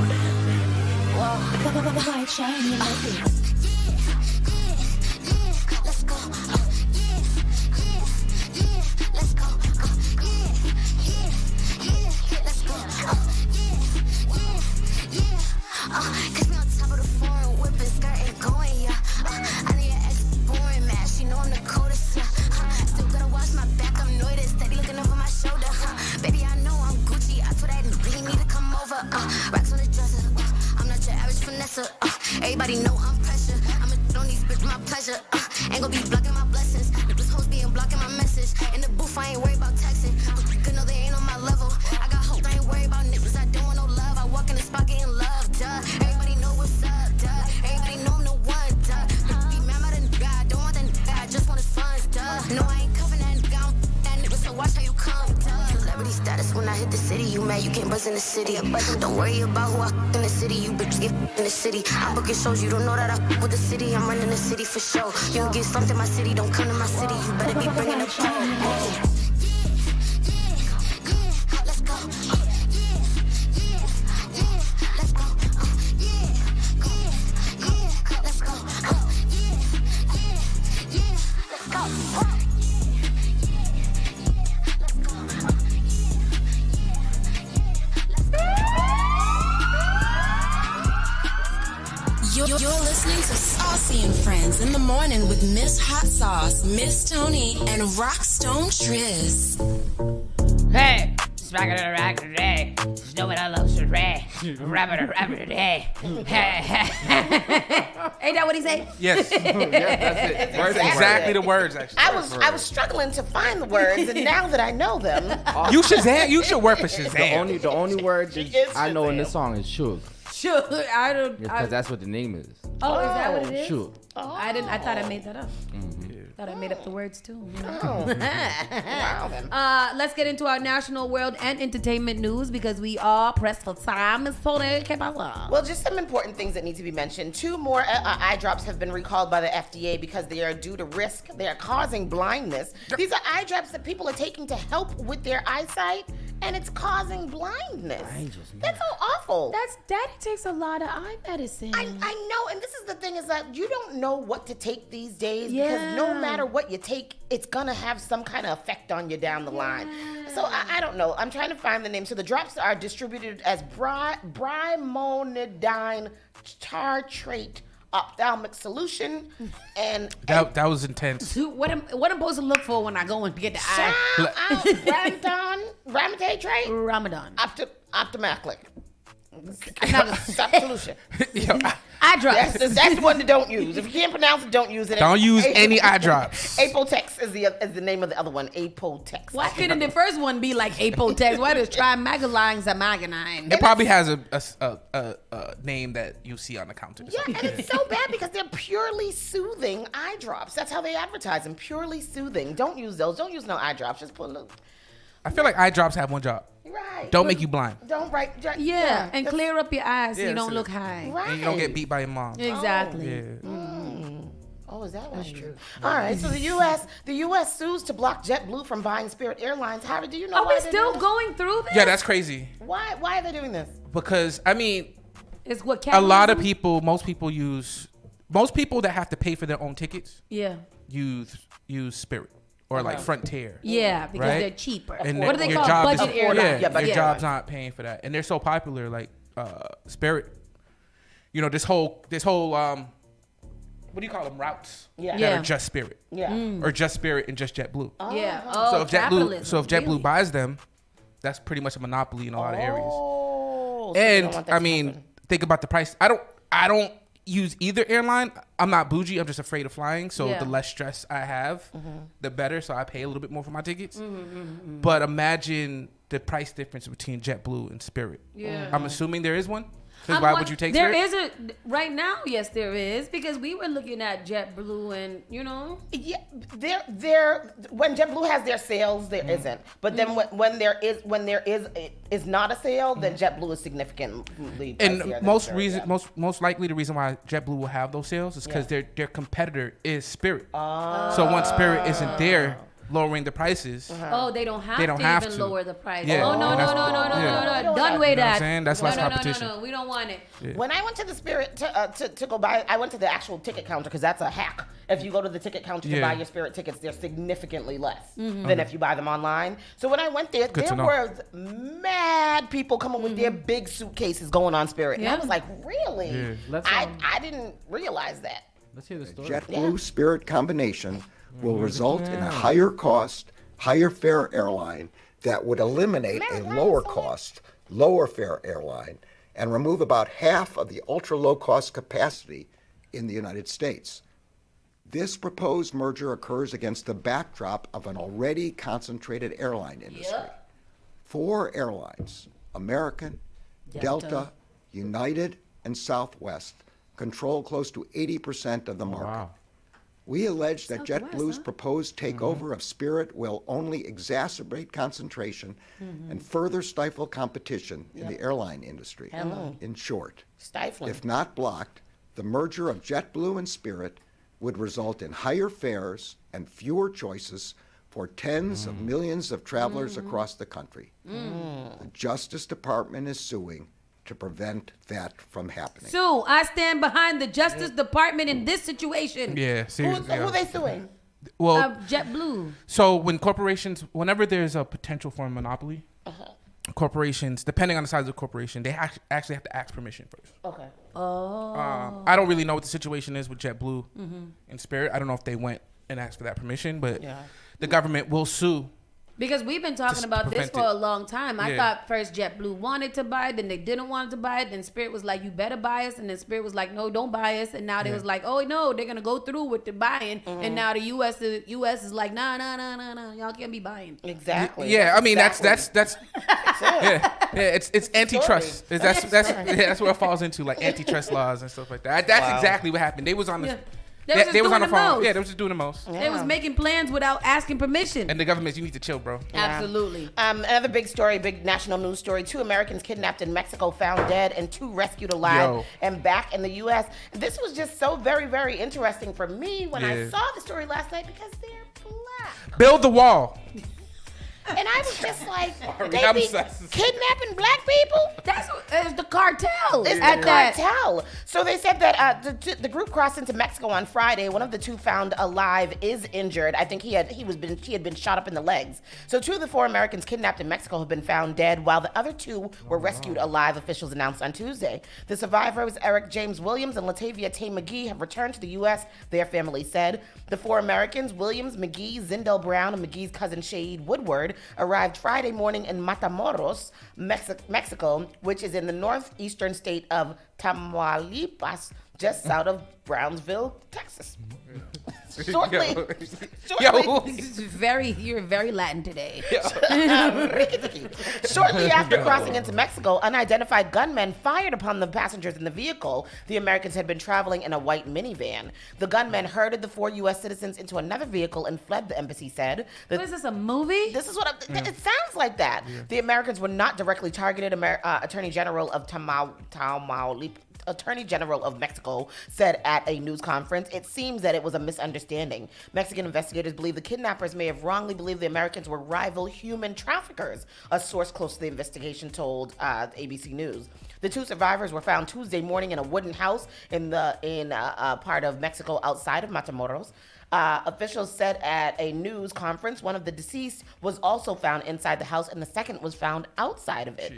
Whoa. Light shining like this. Let's go. Let's go. Let's go. ain't gonna be blocking my blessings. Those hoes being blocking my message. In the booth, I ain't worried about texting. Good know they ain't on my level. I got hope, I ain't worried about niggas. I don't want no love. I walk in the spot getting love, duh. Everybody know what's up, duh. Everybody know I'm the one, duh. Be mad at the nigga, I don't want that nigga. I just want his funds, duh. No, I ain't covering that nigga. I'm that nigga, so watch how you come, duh. Celebrity status when I hit the city. You mad, you can't buzz in the city. Don't worry about who I in the city. You bitches get in the city. I'm booking shows, you don't know that I with the city. I'm running the city for show. You don't get slumped in my city, don't come to my city. You better be bringing the pole. Let's go. Let's go. Let's go. You're listening to Saucy and Friends in the morning with Miss Hot Sauce, Miss Tony, and Rockstone Triz. Hey, smacking it around today. Just know what I love to rap. Rapper today. Ain't that what he say? Yes. That's it. Words, exactly the words, actually. I was struggling to find the words, and now that I know them, You should work for Shazam. The only word I know in this song is Suge. Sure, I don't. Because that's what the name is. Oh, is that what it is? Suge. Oh. I thought I made that up. Thought I made up the words too. You know? Wow, then. Let's get into our national, world, and entertainment news because we are pressed for time. Miss Tony, well, just some important things that need to be mentioned. 2 more eye drops have been recalled by the FDA because they are due to risk. They are causing blindness. These are eye drops that people are taking to help with their eyesight, and it's causing blindness. That's so awful. Daddy takes a lot of eye medicine. I know, and this is the thing is that you don't know what to take these days because no matter what you take, it's gonna have some kind of effect on you down the line. So I don't know. I'm trying to find the name. So the drops are distributed as brimonidine tartrate ophthalmic solution, and that was intense. What am I supposed to look for when I go and get the eye? Ramadan, ophthalmic. Solution. Eye drops. That's the one that don't use. If you can't pronounce it, don't use it. Don't use any eye drops. Apotex is the name of the other one. Apotex. Why couldn't the first one be like Apotex? Why does trimagoline zamagonine? It probably has a name that you see on the counter. Yeah, and it's so bad because they're purely soothing eye drops. That's how they advertise them. Purely soothing. Don't use those. Don't use no eye drops. Just put a little. I feel like eye drops have one job. Right. Don't make you blind. Don't write. Yeah, and clear up your eyes so you don't look high. Right. And you don't get beat by your mom. Exactly. Oh, is that that's true? All right. So the U.S. sues to block JetBlue from buying Spirit Airlines. Harry, do you know? Are we still going through this? Yeah, that's crazy. Why are they doing this? Because I mean, it's what a lot of people. Most people that have to pay for their own tickets. Yeah. Use Spirit. Or like Frontier. Yeah, because right? they're cheaper. And what do they call budget airlines? Yeah, your job's not paying for that, and they're so popular. Like Spirit, you know this whole what do you call them, routes? Yeah. That are just Spirit. Yeah. Or just Spirit and just JetBlue. Yeah. So if JetBlue buys them, that's pretty much a monopoly in a lot of areas. So and I mean, think about the price. I don't use either airline. I'm not bougie. I'm just afraid of flying. So the less stress I have, the better. So I pay a little bit more for my tickets. But imagine the price difference between JetBlue and Spirit. Yeah. I'm assuming there is one. Because why would you take Spirit? There is right now. Yes, there is, because we were looking at JetBlue, and Yeah, there. When JetBlue has their sales, there isn't. But then when there is not a sale, then JetBlue is significantly pricier. And most likely the reason why JetBlue will have those sales is because their competitor is Spirit. So once Spirit isn't there lowering the prices. They don't have to lower the price. Yeah. Oh, no. Done with that. You know what I'm saying? That's less competition. No, we don't want it. Yeah. When I went to the Spirit to go buy, I went to the actual ticket counter because that's a hack. If you go to the ticket counter to buy your Spirit tickets, they're significantly less than if you buy them online. So when I went there, there were mad people coming with their big suitcases going on Spirit. And I was like, really? Yeah. I didn't realize that. Let's hear the story. JetBlue Spirit combination will result in a higher cost, higher fare airline that would eliminate a lower cost, lower fare airline and remove about half of the ultra low cost capacity in the United States. This proposed merger occurs against the backdrop of an already concentrated airline industry. 4 airlines, American, Delta, United, and Southwest, control close to 80% of the market. Wow. We allege that JetBlue's proposed takeover of Spirit will only exacerbate concentration and further stifle competition in the airline industry. In short, stifling. If not blocked, the merger of JetBlue and Spirit would result in higher fares and fewer choices for tens of millions of travelers across the country. The Justice Department is suing to prevent that from happening. Sue, I stand behind the Justice Department in this situation. Yeah, seriously. Who are they suing? Well, JetBlue. So whenever there's a potential for a monopoly, corporations, depending on the size of the corporation, they actually have to ask permission first. Okay. I don't really know what the situation is with JetBlue and Spirit. I don't know if they went and asked for that permission, but the government will sue. Because we've been talking about this for a long time. I thought first JetBlue wanted to buy it, then they didn't want to buy it. Then Spirit was like, you better buy us. And then Spirit was like, no, don't buy us. And now they was like, oh, no, they're going to go through with the buying. And now the U.S. is like, nah, y'all can't be buying. Exactly. Yeah, I mean, that's it's antitrust. That's where it falls into, like antitrust laws and stuff like that. That's exactly what happened. They was on the... They was on the phone. Most. Yeah, they was just doing the most. They was making plans without asking permission. And the government, you need to chill, bro. Absolutely. Another big story, big national news story. 2 Americans kidnapped in Mexico found dead and 2 rescued alive and back in the U.S. This was just so very, very interesting for me when I saw the story last night because they're black. Build the wall. And I was just like, they be kidnapping black people? That's the cartel. It's the cartel. So they said that the group crossed into Mexico on Friday. One of the 2 found alive is injured. I think he had been shot up in the legs. So 2 of the 4 Americans kidnapped in Mexico have been found dead, while the other 2 were rescued alive, officials announced on Tuesday. The survivors, Eric James Williams and Latavia Tay McGee, have returned to the U.S., their family said. The 4 Americans, Williams, McGee, Zindel Brown, and McGee's cousin Shade Woodward, arrived Friday morning in Matamoros, Mexico, which is in the northeastern state of Tamaulipas, just south of Brownsville, Texas. Shortly, you're very Latin today. Shortly after crossing into Mexico, unidentified gunmen fired upon the passengers in the vehicle. The Americans had been traveling in a white minivan. The gunmen herded the 4 U.S. citizens into another vehicle and fled, the embassy said. Is this a movie? This is what it sounds like that. The Americans were not directly targeted. Attorney General of Attorney General of Mexico said at a news conference, it seems that it was a misunderstanding. Mexican investigators believe the kidnappers may have wrongly believed the Americans were rival human traffickers, a source close to the investigation told ABC News. The 2 survivors were found Tuesday morning in a wooden house in a part of Mexico outside of Matamoros. Officials said at a news conference, one of the deceased was also found inside the house and the second was found outside of it.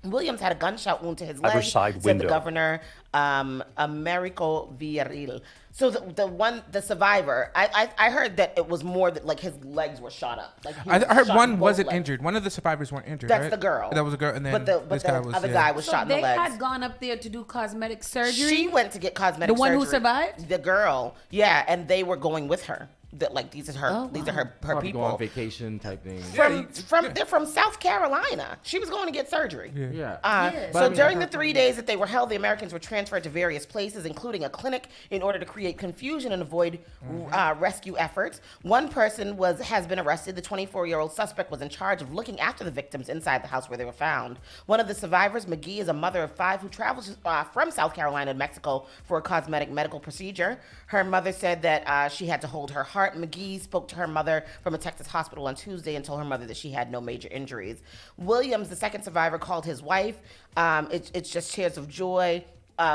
Williams had a gunshot wound to his leg, said the governor, Americo Villarreal. So the survivor, I heard that it was more that like his legs were shot up. Like I heard one wasn't injured. One of the survivors weren't injured. That's right? the girl. That was a girl, and then but the other guy was shot in the legs. They had gone up there to do cosmetic surgery. She went to get cosmetic surgery. The one who survived? The girl, yeah, and they were going with her. These are her people. Go on vacation type thing. They're from South Carolina. She was going to get surgery. So during the 3 days that they were held, the Americans were transferred to various places, including a clinic, in order to create confusion and avoid rescue efforts. One person has been arrested. The 24-year-old suspect was in charge of looking after the victims inside the house where they were found. One of the survivors, McGee, is a mother of 5 who travels from South Carolina to Mexico for a cosmetic medical procedure. Her mother said that she had to hold her heart. McGee spoke to her mother from a Texas hospital on Tuesday and told her mother that she had no major injuries. Williams, the second survivor, called his wife. It's just tears of joy.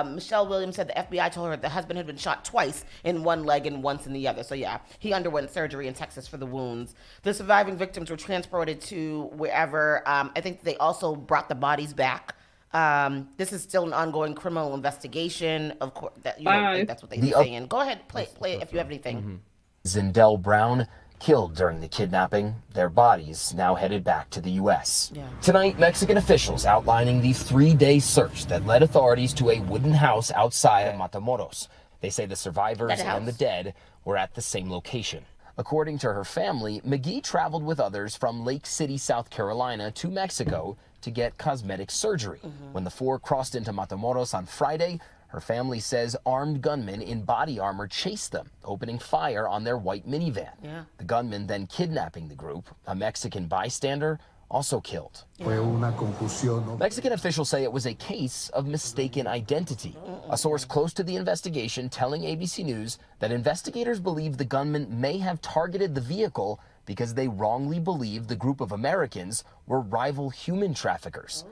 Michelle Williams said the FBI told her the husband had been shot twice in one leg and once in the other. So yeah, he underwent surgery in Texas for the wounds. The surviving victims were transported to wherever. I think they also brought the bodies back. This is still an ongoing criminal investigation. Of course, that's what they're saying. Go ahead, play it if you have anything. Zindel Brown killed during the kidnapping, their bodies now headed back to the U.S. Tonight, Mexican officials outlining the 3-day search that led authorities to a wooden house outside of Matamoros. They say the survivors and the dead were at the same location. According to her family, McGee traveled with others from Lake City, South Carolina to Mexico to get cosmetic surgery. When the four crossed into Matamoros on Friday, her family says armed gunmen in body armor chased them, opening fire on their white minivan. The gunmen then kidnapping the group. A Mexican bystander also killed. Mexican officials say it was a case of mistaken identity. A source close to the investigation telling ABC News that investigators believe the gunmen may have targeted the vehicle because they wrongly believed the group of Americans were rival human traffickers.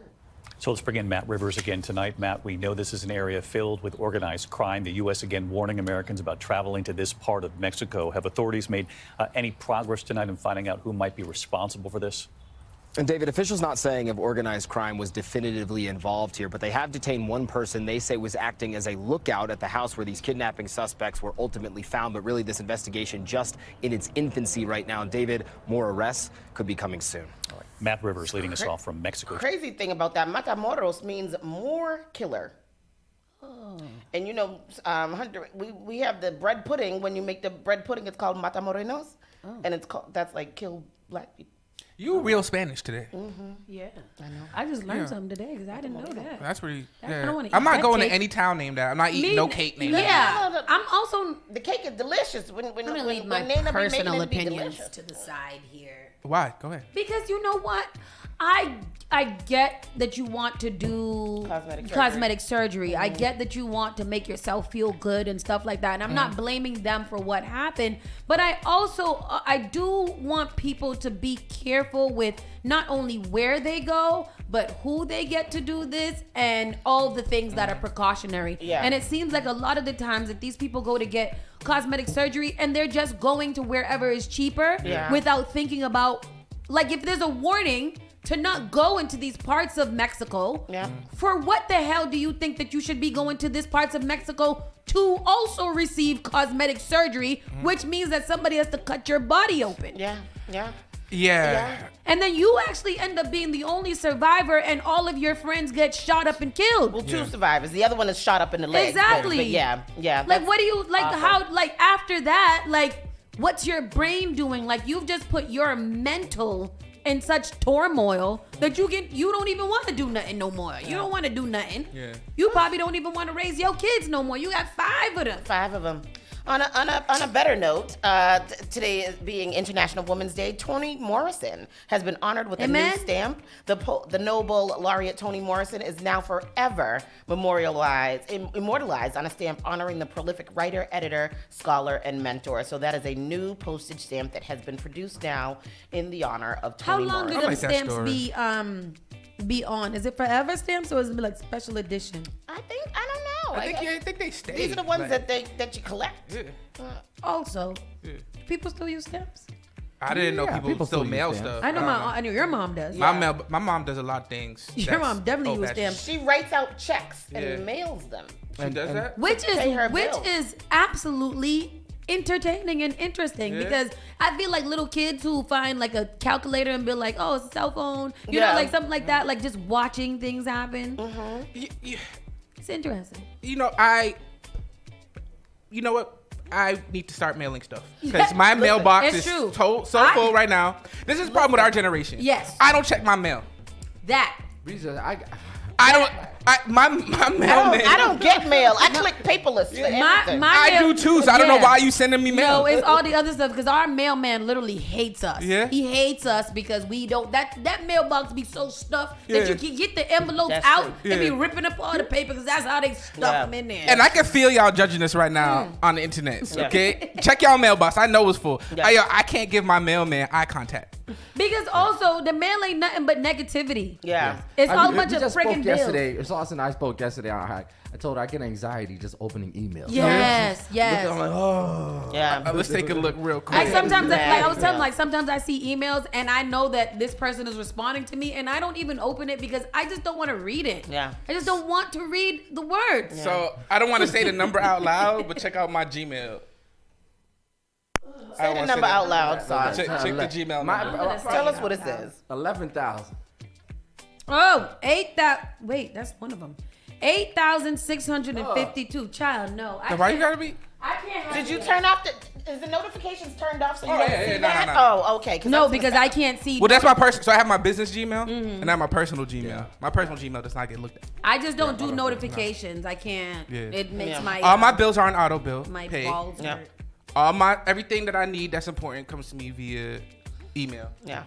So let's bring in Matt Rivers again tonight. Matt, we know this is an area filled with organized crime. The U.S. again warning Americans about traveling to this part of Mexico. Have authorities made any progress tonight in finding out who might be responsible for this? And David, officials not saying if organized crime was definitively involved here, but they have detained one person they say was acting as a lookout at the house where these kidnapping suspects were ultimately found. But really, this investigation just in its infancy right now. David, more arrests could be coming soon. All right. Matt Rivers leading us off from Mexico. Crazy thing about that, Matamoros means more killer. And you know, Hunter, we have the bread pudding. When you make the bread pudding, it's called matamorenos, and it's called, that's like kill black people. You real Spanish today. Yeah, I know. I just learned something today because I didn't know that. That's pretty. I don't wanna eat I'm not that going cake. to any town named that. I'm not eating no cake named that. Yeah, I'm also. The cake is delicious. When I'm gonna when, leave my Nana be making personal it, be opinions delicious. to the side here. Why? Go ahead. Because you know what? I get that you want to do cosmetic surgery. I get that you want to make yourself feel good and stuff like that. And I'm not blaming them for what happened. But I also, I do want people to be careful with not only where they go, but who they get to do this and all the things that are precautionary. Yeah. And it seems like a lot of the times that these people go to get cosmetic surgery and they're just going to wherever is cheaper without thinking about, like, if there's a warning to not go into these parts of Mexico, for what the hell do you think that you should be going to these parts of Mexico to also receive cosmetic surgery, which means that somebody has to cut your body open? Yeah. And then you actually end up being the only survivor and all of your friends get shot up and killed. Well, two survivors. The other one is shot up in the leg. Exactly. But yeah. Like, what do you, like, awful. how, like, after that, like, what's your brain doing? Like, you've just put your mental in such turmoil that you don't even want to do nothing no more. You don't want to do nothing. You probably don't even want to raise your kids no more. You got 5 of them. 5 of them. On a better note, today is being International Women's Day. Toni Morrison has been honored with a new stamp. The Nobel laureate Toni Morrison is now forever immortalized on a stamp honoring the prolific writer, editor, scholar, and mentor. So that is a new postage stamp that has been produced now in the honor of Toni Morrison. How long do the stamps be on? Is it forever stamps or is it like special edition? I don't know. I think they stay. These are the ones that you collect. Also, people still use stamps? I didn't know people still mail stuff. I know I know your mom does. My mom does a lot of things. Your mom definitely uses stamps. She writes out checks and mails them. She does that? Which is absolutely entertaining and interesting because I feel like little kids who find like a calculator and be like, oh, it's a cell phone, you know, like something like that, like just watching things happen. It's interesting. You know what? I need to start mailing stuff because my mailbox is so full right now. This is the problem with our generation. Yes. I don't check my mail. My mailman. I don't get mail. I click paperless for everything. I do too, so I don't know why you sending me mail. No, it's all the other stuff because our mailman literally hates us. Yeah? He hates us because we don't, that mailbox be so stuffed that you can get the envelopes out and be ripping up all the paper because that's how they stuff them in there. And I can feel y'all judging us right now on the internet, okay? Check y'all mailbox. I know it's full. I can't give my mailman eye contact. Because also, the mail ain't nothing but negativity. Yeah. It's all a bunch of freaking bills. Yesterday, Saucy and I spoke yesterday on Hack. I told her I get anxiety just opening emails. Yes. I'm like, oh. Yeah. Let's take a look real quick. Like sometimes, like I was telling, like sometimes I see emails and I know that this person is responding to me and I don't even open it because I just don't want to read it. Yeah. I just don't want to read the words. Yeah. So I don't want to say the number out loud, but check out my Gmail. Say the number out loud, son. Check the Gmail number. Tell us what it says. 11,000. Oh, 8,000. Wait, that's one of them. 8,652. Child, no. Why you gotta be? I can't have Did you that. turn off is the notifications turned off so you Oh, don't yeah, see yeah, that? no. Oh, okay. No, because I can't see. Well, that's my personal. So I have my business Gmail and I have my personal Gmail. Yeah. My personal Gmail does not get looked at. I just don't do notifications. I can't. Yeah. It makes my all my bills are on auto bill. my paid. balls hurt. All my everything that I need that's important comes to me via email. Yeah.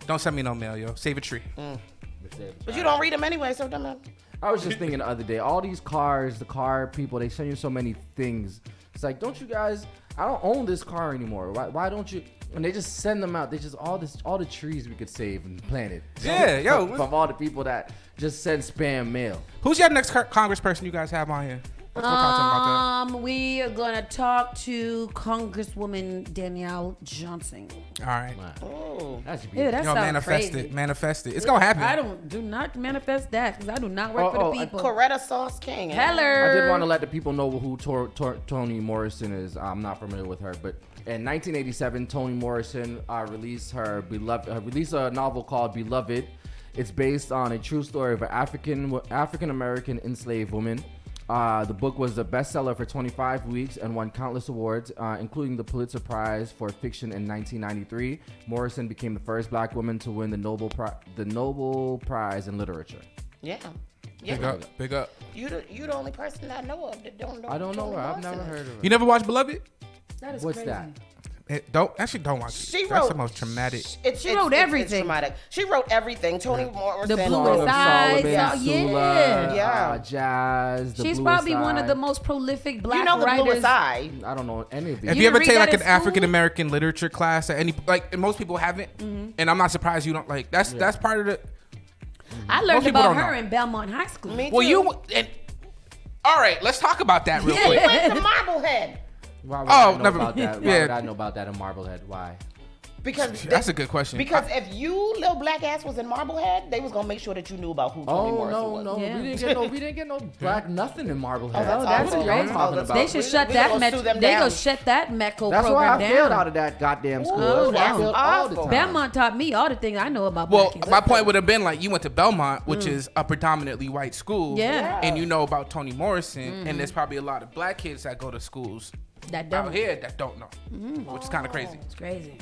Don't send me no mail, yo. Save a tree. But you don't read them anyway, so it doesn't matter. I was just thinking the other day, all these cars, the car people, they send you so many things. It's like, don't you guys? I don't own this car anymore. Why don't you? And they just send them out. They just all the trees we could save and plant it. Yeah, yo. From all the people that just send spam mail. Who's your next congressperson you guys have on here? Let's go talk to them about that. We are gonna talk to Congresswoman Danielle Johnson. All right. Oh, that sounds manifest crazy. it. Manifest it. It's gonna happen. I do not manifest that because I do not work for the people. Coretta Sauce King. Hello. I did want to let the people know who Toni Morrison is. I'm not familiar with her, but in 1987, Toni Morrison released a novel called Beloved. It's based on a true story of an African American enslaved woman. The book was a bestseller for 25 weeks and won countless awards, including the Pulitzer Prize for Fiction in 1993. Morrison became the first black woman to win the Nobel Prize in Literature. Yeah. Big up. You the only person I know of that don't know. I don't know Toni her. I've Morrison never is. heard of her. You never watched Beloved? That is What's crazy. that? Don't watch it. That's the most traumatic. She wrote everything. It's traumatic. She wrote everything. Toni Morrison. The Bluest Eyes. Yeah. Jazz. She's probably one of the most prolific black the writers. Bluest Eye. I don't know any of these. Have you ever taken like an African American literature class at any and most people haven't, and I'm not surprised you don't like. That's part of the. I Most learned people about don't her know. in Belmont High School. Me too. Well, all right, let's talk about that real quick. She went to Marblehead. Why would I know never. about that? Why would I know about that in Marblehead? Why? Because that's a good question. Because if you little black ass was in Marblehead, they was gonna make sure that you knew about who Toni Morrison was. No, Yeah. we didn't get no black nothing in Marblehead. Oh, that's what crazy. I'm talking about. They should shut that Metco That's program why I down. failed out of that goddamn school. Oh, That's why I failed all the time. Belmont taught me all the things I know about Well, black kids. my point would have been like you went to Belmont, which is a predominantly white school, and you know about Toni Morrison, and there's probably a lot of black kids that go to schools that out here that don't know, which is kind of crazy. It's crazy.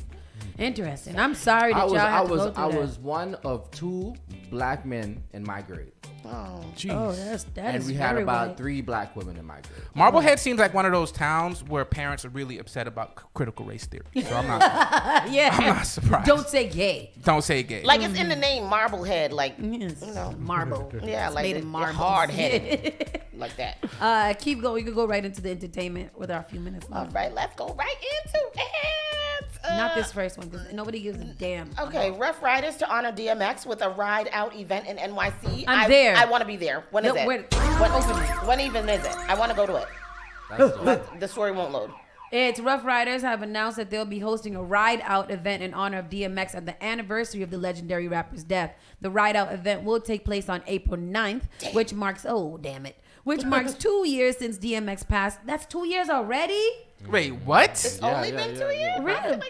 Interesting. I'm sorry that y'all have to go through I that. was one of 2 black men in my grade. Oh, jeez. Oh, that and is we had very about white. 3 black women in my grade. Marblehead seems like one of those towns where parents are really upset about critical race theory. So I'm not. Yeah. I'm not surprised. Don't say gay. Don't say gay. Like it's in the name Marblehead, like you know, marble. Yeah, It's like made of marble. hard headed, like that. Keep going. We could go right into the entertainment with our few minutes left. All right, let's go right into it. Not this first one because nobody gives a damn. Okay, Rough Riders to honor DMX with a ride out event in NYC. I'm there. I want to be there. When is it? When even is it? I want to go to it. But the story won't load. It's Rough Riders have announced that they'll be hosting a ride out event in honor of DMX at the anniversary of the legendary rapper's death. The ride out event will take place on April 9th, which marks 2 years since DMX passed. That's 2 years already? Wait, what? It's only been 2 years? Really?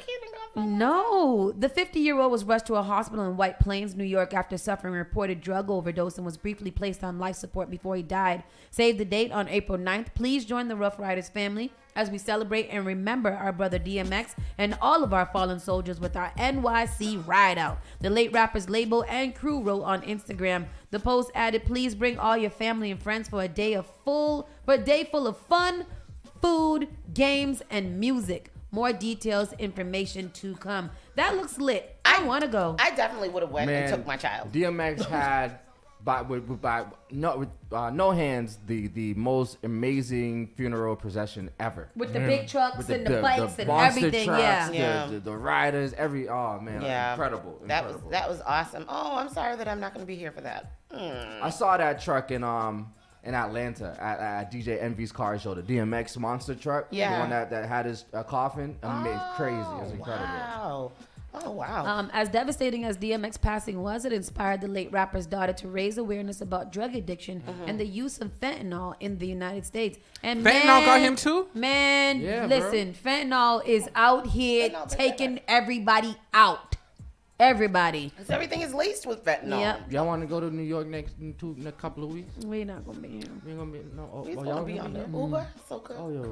No. The 50-year-old was rushed to a hospital in White Plains, New York after suffering a reported drug overdose and was briefly placed on life support before he died. Save the date on April 9th. Please join the Rough Riders family as we celebrate and remember our brother DMX and all of our fallen soldiers with our NYC Ride Out. The late rapper's label and crew wrote on Instagram. The post added, please bring all your family and friends for a day full of fun, food, games, and music. More details, information to come. That looks lit. I want to go. I definitely would have went and took my child. DMX had, by no hands, the most amazing funeral procession ever. With the big trucks With and the bikes and monster everything, trucks, yeah. The riders, incredible. That was awesome. Oh, I'm sorry that I'm not going to be here for that. I saw that truck in Atlanta at DJ Envy's car show, the DMX monster truck. Yeah. The one that had his coffin. Crazy. It was incredible. Wow. Oh, wow. As devastating as DMX passing was, it inspired the late rapper's daughter to raise awareness about drug addiction and the use of fentanyl in the United States. And fentanyl got him too? Listen, fentanyl is out here taking everybody out. Everybody. Because everything is laced with fentanyl. Yep. Y'all want to go to New York next couple of weeks? We're not gonna be here. We ain't gonna be no. He's y'all gonna be on the Uber. So good. Oh, yo.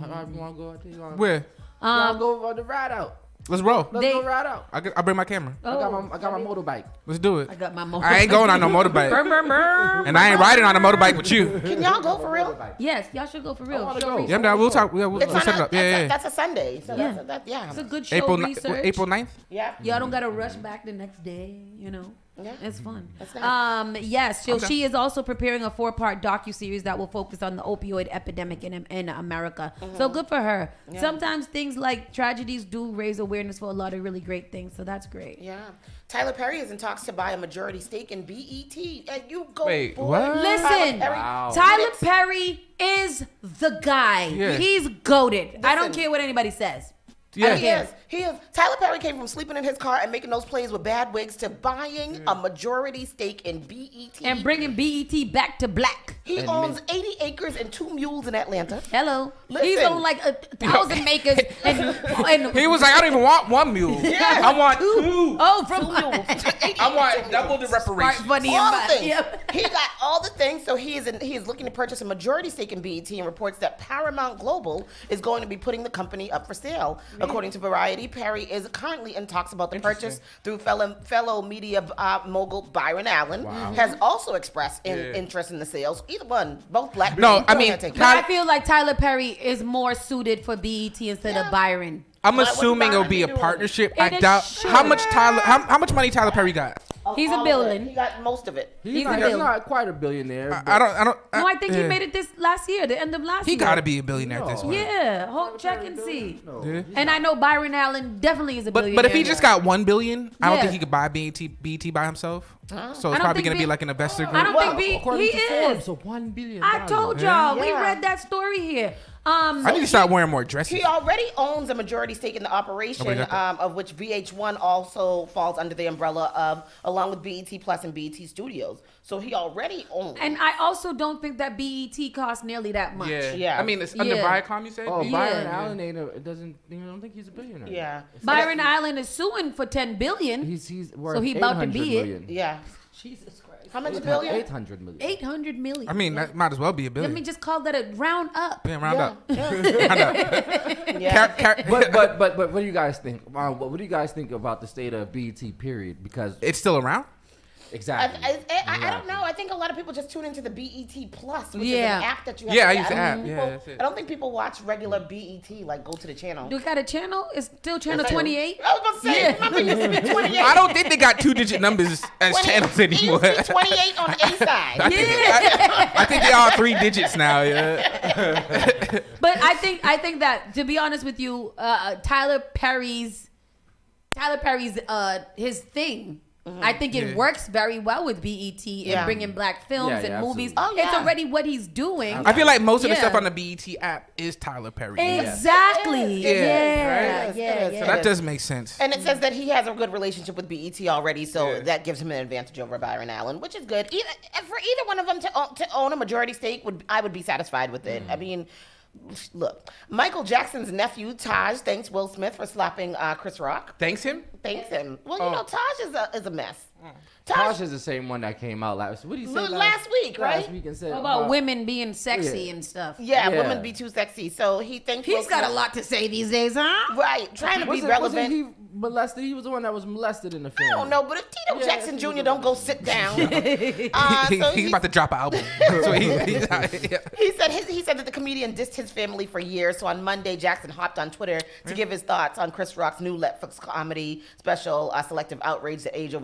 How you want to go out there? Where? Y'all go on the ride out. Let's roll. Let's go ride out. I bring my camera. I got my motorbike. Let's do it. I got my motorbike. I ain't going on no motorbike. And I ain't riding on a motorbike with you. Can y'all go for real? Yes, y'all should go for real. Yeah, I'm down. We'll talk. We'll set it up. Yeah. That's a Sunday. So Yeah. yeah. It's a good show April research. April 9th? Yeah. Y'all don't gotta rush back the next day, you know. Yeah. It's fun. That's nice. Yes, so Okay. she is also preparing a 4-part docuseries that will focus on the opioid epidemic in America. So good for her. Yeah. Sometimes things like tragedies do raise awareness for a lot of really great things, so that's great. Yeah. Tyler Perry is in talks to buy a majority stake in BET. And you go, Wait, boy. what? Listen, Tyler Perry is the guy. Yeah. He's goated. I don't Listen. care what anybody says. Yeah. He is. Tyler Perry came from sleeping in his car and making those plays with bad wigs to buying a majority stake in BET. And bringing BET back to black. He owns 80 acres and 2 mules in Atlanta. Hello. Listen. He's on like 1,000 acres. And He was like, I don't even want one mule. Yeah. I want two. Oh, from I want double the reparations. funny all about the things. Yep. He got all the things, so he is looking to purchase a majority stake in BET and reports that Paramount Global is going to be putting the company up for sale. According to Variety, Perry is currently in talks about the purchase through fellow media mogul Byron Allen. Has also expressed interest in the sales. Either one, both black. No, I mean, But I feel like Tyler Perry is more suited for BET instead of Byron. I'm What assuming Byron it'll be be a doing? partnership. It I is doubt sure. how much money Tyler Perry got. He's a All of billion. it. He got most of it. He's a billion. not quite a billionaire. I don't. No, I think he yeah. made it this last year, the end of last He year. got to be a billionaire at this point. Yeah, check and see. Yeah. And I know Byron Allen definitely is a billionaire. But if he just got $1 billion, I don't Yeah. think he could buy BET by himself. So I it's don't probably think going to be B- like an investor group. I don't think According he to is. Forbes, so $1 billion. I told y'all, we Yeah. read that story here. I need to start wearing more dresses. He already owns a majority stake in the operation, Nobody got that. of which VH1 also falls under the umbrella of, along with BET Plus and BET Studios. So he already owns. And I also don't think that BET costs nearly that much. Yeah. I mean, it's under Yeah. Viacom, you said? Oh, Yeah. Byron Allen ain't. It doesn't. You don't think he's a billionaire? Yeah. Byron Allen is suing for $10 billion. He's worth So he about to 800 be it. million. Yeah. Jesus Christ. How much billion? 800 million. 800 million. I mean, that might as well be a Let billion. me just call that a round up. Yeah, round up. Yeah. But what do you guys think? What do you guys think about the state of BET? Period. Because It's still around? exactly. I don't know. I think a lot of people just tune into the BET Plus, which is Yeah. an app that you have Yeah, to I get. use the don't app. think Yeah, people- that's it. I don't think people watch regular BET, like go to the channel. Do you got a channel? It's still channel Is it? 28. I was about to say, remember it used to be 28. I don't think they got 2-digit numbers as 20 channels it used anymore. to be 28 on A side. I think they are 3 digits now. Yeah. But I think that, to be honest with you, Tyler Perry's his thing. I think it Yeah. works very well with BET Yeah. and bringing black films Yeah, and yeah, movies. absolutely. Oh, It's yeah. already what he's doing. I feel like most of the Yeah. stuff on the BET app is Tyler Perry. Exactly. It is. Yeah. It is. Yeah. It is. So Yeah. that does make sense. And it says that he has a good relationship with BET already, so Yeah. that gives him an advantage over Byron Allen, which is good. For either one of them to own a majority stake, I would be satisfied with it. I mean, look, Michael Jackson's nephew Taj thanks Will Smith for slapping Chris Rock. Thanks him? Thanks him. Well, you know, Taj is a mess. Taj is the same one that came out last. What did he say Last week, right? Last week and said About women being sexy Yeah. and stuff. Yeah, Yeah. women be too sexy. So he thinks He's got a lot to say these days, huh? Right, trying to be Wasn't relevant. he molested? He was the one that was molested in the film. I don't know, but if Tito Yeah, Jackson he was Jr. don't go sit down, so He's about to drop an album. So he's out here. he said that the comedian dissed his family for years. So on Monday, Jackson hopped on Twitter to give his thoughts on Chris Rock's new Netflix comedy special, Selective Outrage, that aired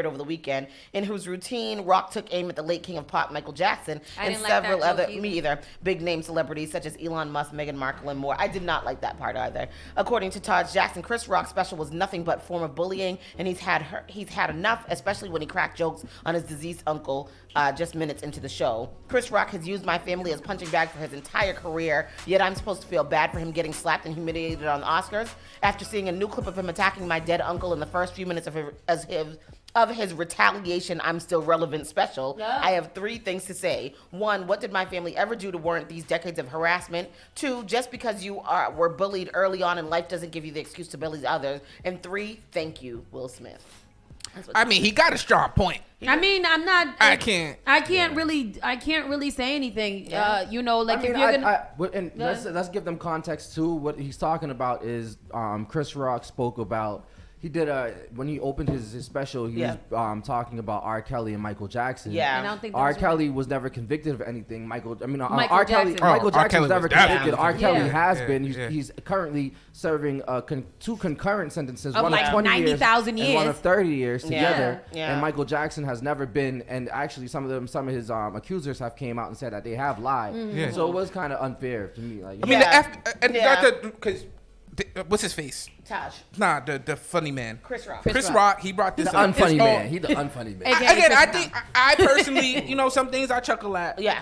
over the weekend, in whose routine Rock took aim at the late king of pop, Michael Jackson, I and didn't like that several joke other either. big name celebrities such as Elon Musk, Meghan Markle, and more. I did not like that part either. According to Todd Jackson, Chris Rock's special was nothing but form of bullying, and he's had enough, especially when he cracked jokes on his deceased uncle just minutes into the show. Chris Rock has used my family as punching bag for his entire career, yet I'm supposed to feel bad for him getting slapped and humiliated on the Oscars. After seeing a new clip of him attacking my dead uncle in the first few minutes of his retaliation, I'm still relevant special. Yeah. I have 3 things to say. 1, what did my family ever do to warrant these decades of harassment? 2, just because you were bullied early on in life doesn't give you the excuse to bully others. And 3, thank you, Will Smith. I mean, he got a strong point. I mean, I'm not. I can't really say anything. Yeah. You know, like if you're gonna. Let's give them context too. What he's talking about is Chris Rock spoke about. He did when he opened his special, he was talking about R. Kelly and Michael Jackson. Yeah, and I don't think R. Kelly was never convicted of anything. Michael Jackson was never convicted. R. Kelly has been. He's currently serving 2 concurrent sentences, one of 20 90,000 years and one of 30 years together. Yeah. And Michael Jackson has never been. And actually, some of his accusers have came out and said that they have lied. Mm-hmm. Yeah. So it was kind of unfair to me. Like, I mean, because what's his face? Taj. Nah, the funny man. Chris Rock. Chris Rock. He brought this the up. Unfunny man. He's the unfunny man. I think I personally, some things I chuckle at. Yeah.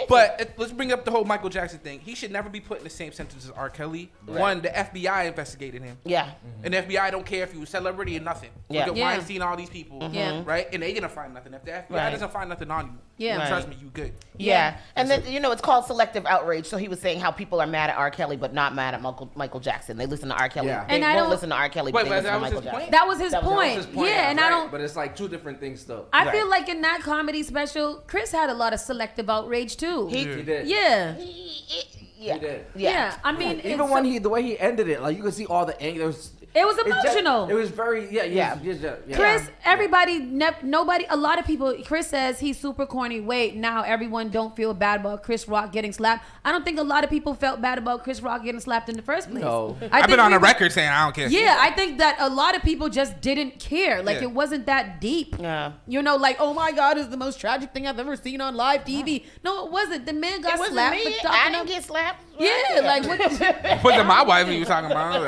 But let's bring up the whole Michael Jackson thing. He should never be put in the same sentence as R. Kelly. Right. 1, the FBI investigated him. Yeah. Mm-hmm. And the FBI don't care if you were a celebrity or nothing. Yeah. Look at Weinstein, all these people. Mm-hmm. Right? And they gonna find nothing. If the FBI doesn't find nothing on you, trust me, you good. Yeah. And then, it's called selective outrage. So he was saying how people are mad at R. Kelly, but not mad at Michael Jackson. They listen to R. Kelly. Yeah. They won't listen to R. Kelly. Wait, but that was his point? That was his point. Yeah, and I don't. But it's like 2 different things though. I feel like in that comedy special, Chris had a lot of selective outrage too. He did. Yeah. He did. Yeah. I mean, even when the way he ended it, like you could see all the anger. It was emotional. It was very, Chris, nobody, a lot of people, Chris says he's super corny. Wait, now everyone don't feel bad about Chris Rock getting slapped. I don't think a lot of people felt bad about Chris Rock getting slapped in the first place. No. I've been on a record saying I don't care. Yeah, I think that a lot of people just didn't care. Like, it wasn't that deep. Yeah. Like, oh my God, it's the most tragic thing I've ever seen on live TV. No, it wasn't. The man got slapped. Me. I didn't get slapped. Yeah, like what? Wasn't my wife you were talking about?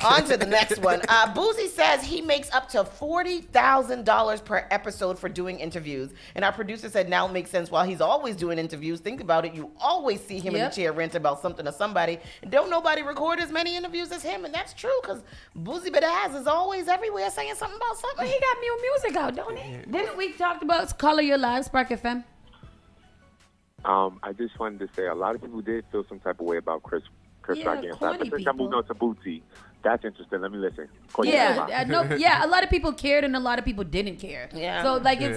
On to the next one. Boozy says he makes up to $40,000 per episode for doing interviews. And our producer said now it makes sense. While he's always doing interviews, think about it. You always see him in the chair rant about something to somebody. And don't nobody record as many interviews as him. And that's true because Boozy Badaz is always everywhere saying something about something. Well, he got new music out, don't he? Didn't we talk about Color Your Lives, Spark FM? I just wanted to say a lot of people did feel some type of way about Chris Rock getting slapped. But since I moved on to Bootsy, that's interesting. Let me listen. A lot of people cared and a lot of people didn't care. Yeah. So like I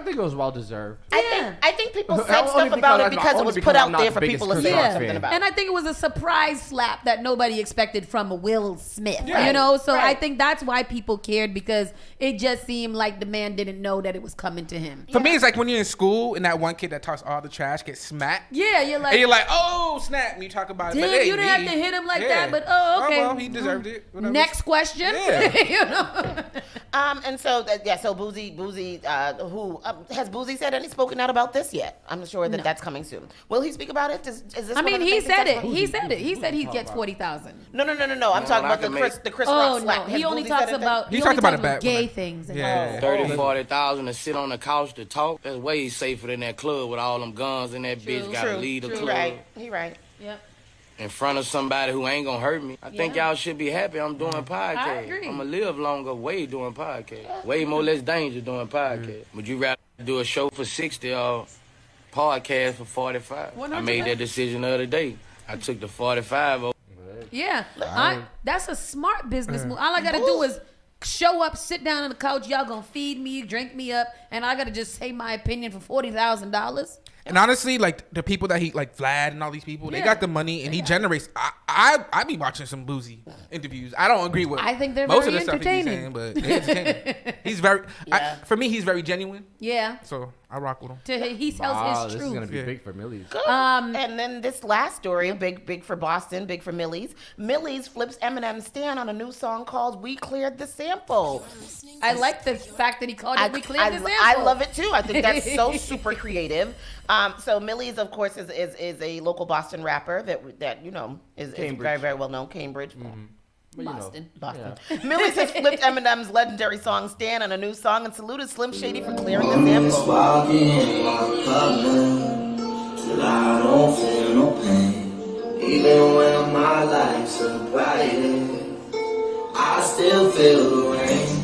think it was well deserved. I think people said stuff about it because it was put out there for people to say something about. And I think it was a surprise slap that nobody expected from Will Smith. Right. So I think that's why people cared because it just seemed like the man didn't know that it was coming to him. For me, it's like when you're in school and that one kid that talks all the trash gets smacked. Yeah, you're like, oh snap, and you talk about it. Damn, you didn't have to hit him like that, but okay. Oh, well, he deserved it. Whatever. Next question. Yeah. And so Boozy, who has Boozy said any spoken out about this yet? I'm sure that that's coming soon. Will he speak about it? Is this? He said it. He said it. He said he gets 40,000. No. I'm talking about the Chris Rock slap. He only talks about gay things. 30,000-40,000 to sit on the couch to talk. That's way safer than that club with all them guns and that bitch got to lead the club. He right. Yep. In front of somebody who ain't gonna hurt me. I think y'all should be happy I'm doing podcast. I agree. I'm gonna live longer way doing podcast. Way more less danger doing podcast. Would you rather do a show for 60 or podcast for 45? 100%. I made that decision the other day. I took the 45 over. Yeah. That's a smart business move. All I gotta do is show up, sit down on the couch, y'all gonna feed me, drink me up, and I gotta just say my opinion for $40,000. And honestly, like the people that he like Vlad and all these people, they got the money and he generates. I be watching some Boozy interviews. I don't agree with. I think they're most very of the entertaining. Stuff he's saying, but they're entertaining. He's very. For me, he's very genuine. Yeah. So I rock with him. He tells his truth. This is gonna be big for Millie's. And then this last story, big for Boston, big for Millie's. Millie's flips Eminem's stand on a new song called "We Cleared the Sample." I like the fact that he called it "We Cleared the Sample." I love it too. I think that's so super creative. So Millie's, of course, is a local Boston rapper that is very, very well known, Cambridge. Boston. Boston. Yeah. Millie's has flipped Eminem's legendary song "Stand" on a new song and saluted Slim Shady for clearing the sample. Till I don't feel no pain. Even when my life's a brighter, I still feel the rain.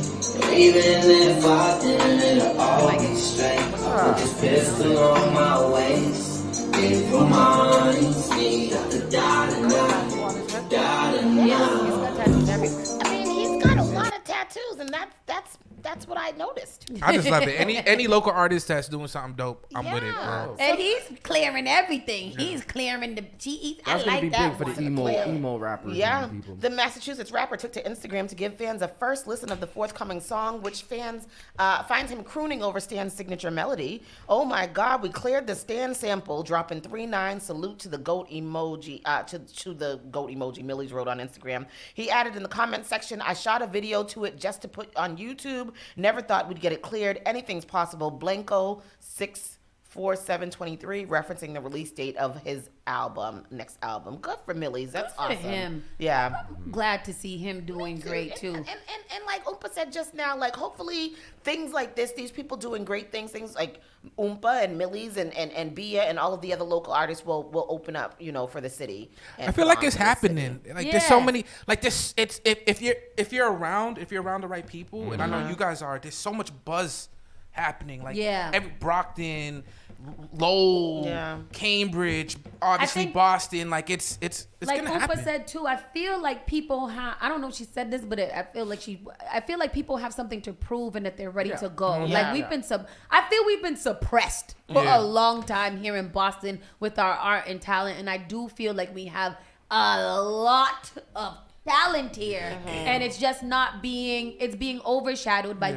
Even if I didn't always straight, I put this pistol on my waist. If your mind needs me, I could die tonight. Die tonight. I mean, he's got a lot of tattoos, and that's what I noticed. I just love it. Any local artist that's doing something dope, I'm with it. And he's clearing everything. He's clearing the GE. That's gonna be big for the emo rappers. Yeah. And people. The Massachusetts rapper took to Instagram to give fans a first listen of the forthcoming song, which fans find him crooning over Stan's signature melody. Oh my God, we cleared the Stan sample, dropping 3-9 salute to the goat emoji, to the goat emoji Millie's wrote on Instagram. He added in the comment section, I shot a video to it just to put on YouTube. Never thought we'd get it cleared. Anything's possible. Blanco 64723, referencing the release date of his next album. Good for Millie's. That's awesome. For him. Yeah. I'm glad to see him doing great too. And like Oompa said just now, like hopefully things like this, these people doing great things like Oompa and Millie's and Bia and all of the other local artists will open up, for the city. I feel like it's happening. Like there's so many like this. It's if you're around the right people, and I know you guys are. There's so much buzz happening. Like every Brockton, Lowell, Cambridge, obviously Boston. Like it's like gonna happen. Oompa said too. I feel like people have. I don't know if she said this, but I feel like people have something to prove and that they're ready to go. Like we've been we've been suppressed for a long time here in Boston with our art and talent, and I do feel like we have a lot of talent here, and it's just not being overshadowed by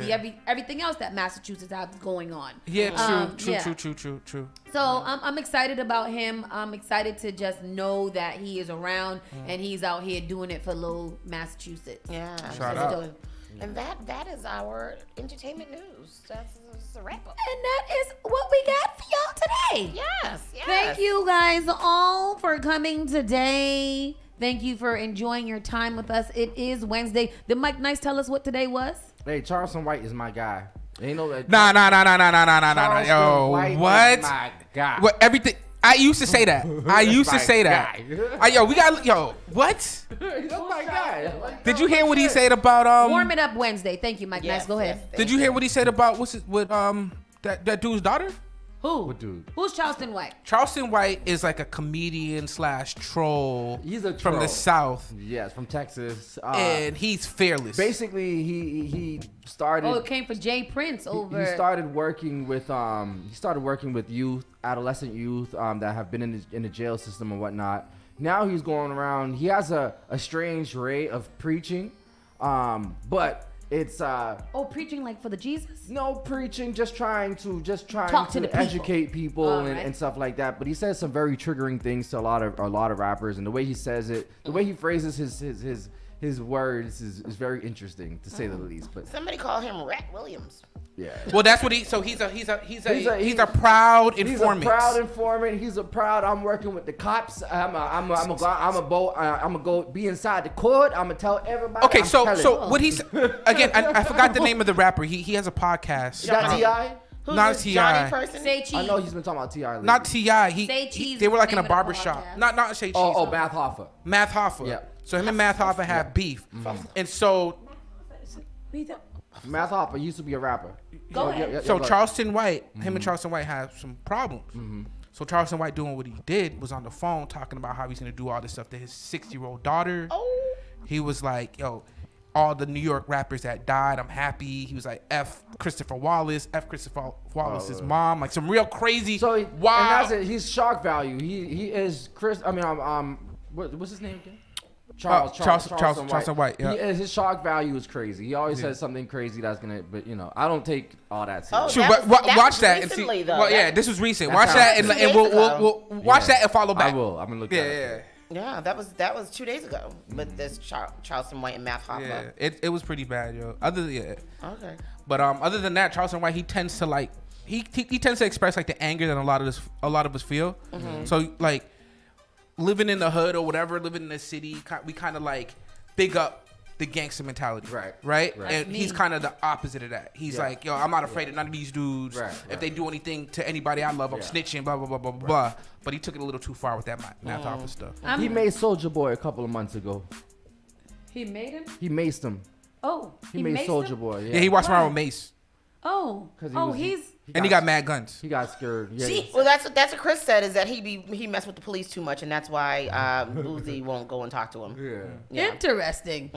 everything else that Massachusetts has going on. True. So I'm excited about him. I'm excited to just know that he is around and he's out here doing it for little Massachusetts. Yeah. Shout out. And that is our entertainment news. That's a wrap up. And that is what we got for y'all today. Yes. Thank you guys all for coming today. Thank you for enjoying your time with us. It is Wednesday. Did Mike Nice tell us what today was? Hey, Charleston White is my guy. Ain't no that. Nah. Yo, White what? Is my guy. What? Everything. I used to say that. What? He's my guy. Did you hear what he said about Warm It Up Wednesday? Thank you, Mike Nice. Go ahead. Did you hear what he said about that dude's daughter? Who? What dude? Who's Charleston White? Charleston White is like a comedian / troll. He's a troll. From the South. Yes, from Texas. And he's fearless. Basically, he started. Oh, it came for Jay Prince over. He started working with youth, adolescent youth that have been in the jail system and whatnot. Now he's going around. He has a strange way of preaching, but. It's preaching like for the Jesus? No, preaching, just trying to educate people and stuff like that. But he says some very triggering things to a lot of rappers, and the way he says it, the way he phrases his words is very interesting to say the least. But somebody call him Rat Williams. Yeah. Well, that's what he's a proud informant. He's a proud informant. He's a proud. I'm working with the cops. I'm gonna go be inside the court. I'm gonna tell everybody. Okay, so what he's again? I forgot the name of the rapper. He has a podcast. Got T.I.? Not T.I. Say Cheese. I know he's been talking about T.I. lately. Not T.I. Say Cheese. They were like in a barbershop. Not Say Cheese. Oh, Math Hoffa. Math Hoffa. Yeah. So him and Math Hoffa had beef, and so. Math Hoffa used to be a rapper. Go ahead. So Charleston White, him and Charleston White had some problems. So Charleston White doing what he did was on the phone talking about how he's gonna do all this stuff to his 6-year-old daughter. Oh. He was like, yo, all the New York rappers that died, I'm happy. He was like, F Christopher Wallace's mom, like some real crazy. So wow. And that's it. He's shock value. He is Chris. I mean, what's his name again? Charleston White. Yeah. His shock value is crazy. He always says something crazy that's gonna, but I don't take all that serious. Watch that and see. Well, yeah, this was recent. Watch that and we'll watch that and follow back. I will. I'm gonna look at it. Yeah, that was 2 days ago. But this Charleston White and Math Hoffa. Yeah, it was pretty bad, yo. Okay. But other than that, Charleston White, he tends to like he tends to express like the anger that a lot of us feel. So like living in the hood or whatever, living in the city, we kind of like big up the gangster mentality. Right? And he's kind of the opposite of that. He's like, yo, I'm not afraid of none of these dudes. If they do anything to anybody I love, I'm snitching, blah, blah, blah, blah, blah. But he took it a little too far with that math officer stuff. He made Soulja Boy a couple of months ago. He made him? He maced him. Oh, he made Soulja Boy. Yeah, he walks around with mace. Oh, he got mad guns. He got scared. Yeah. Well, that's what Chris said, is that he messed with the police too much, and that's why Uzi won't go and talk to him. Yeah. Interesting.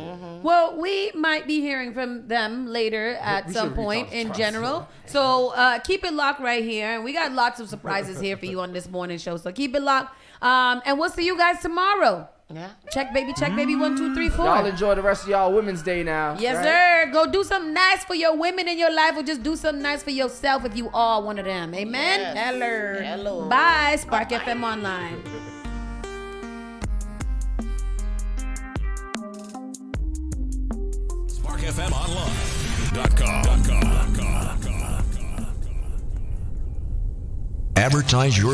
Well, we might be hearing from them later at some point in general. So keep it locked right here. And we got lots of surprises here for you on this morning show. So keep it locked. And we'll see you guys tomorrow. Yeah. Check baby 1, 2, 3, 4. Y'all enjoy the rest of y'all Women's Day now. Yes, sir. Go do something nice for your women in your life, or just do something nice for yourself if you are one of them. Amen. Yes. Hello. Bye. Spark FM Online. SparkFMOnline.com. Advertise your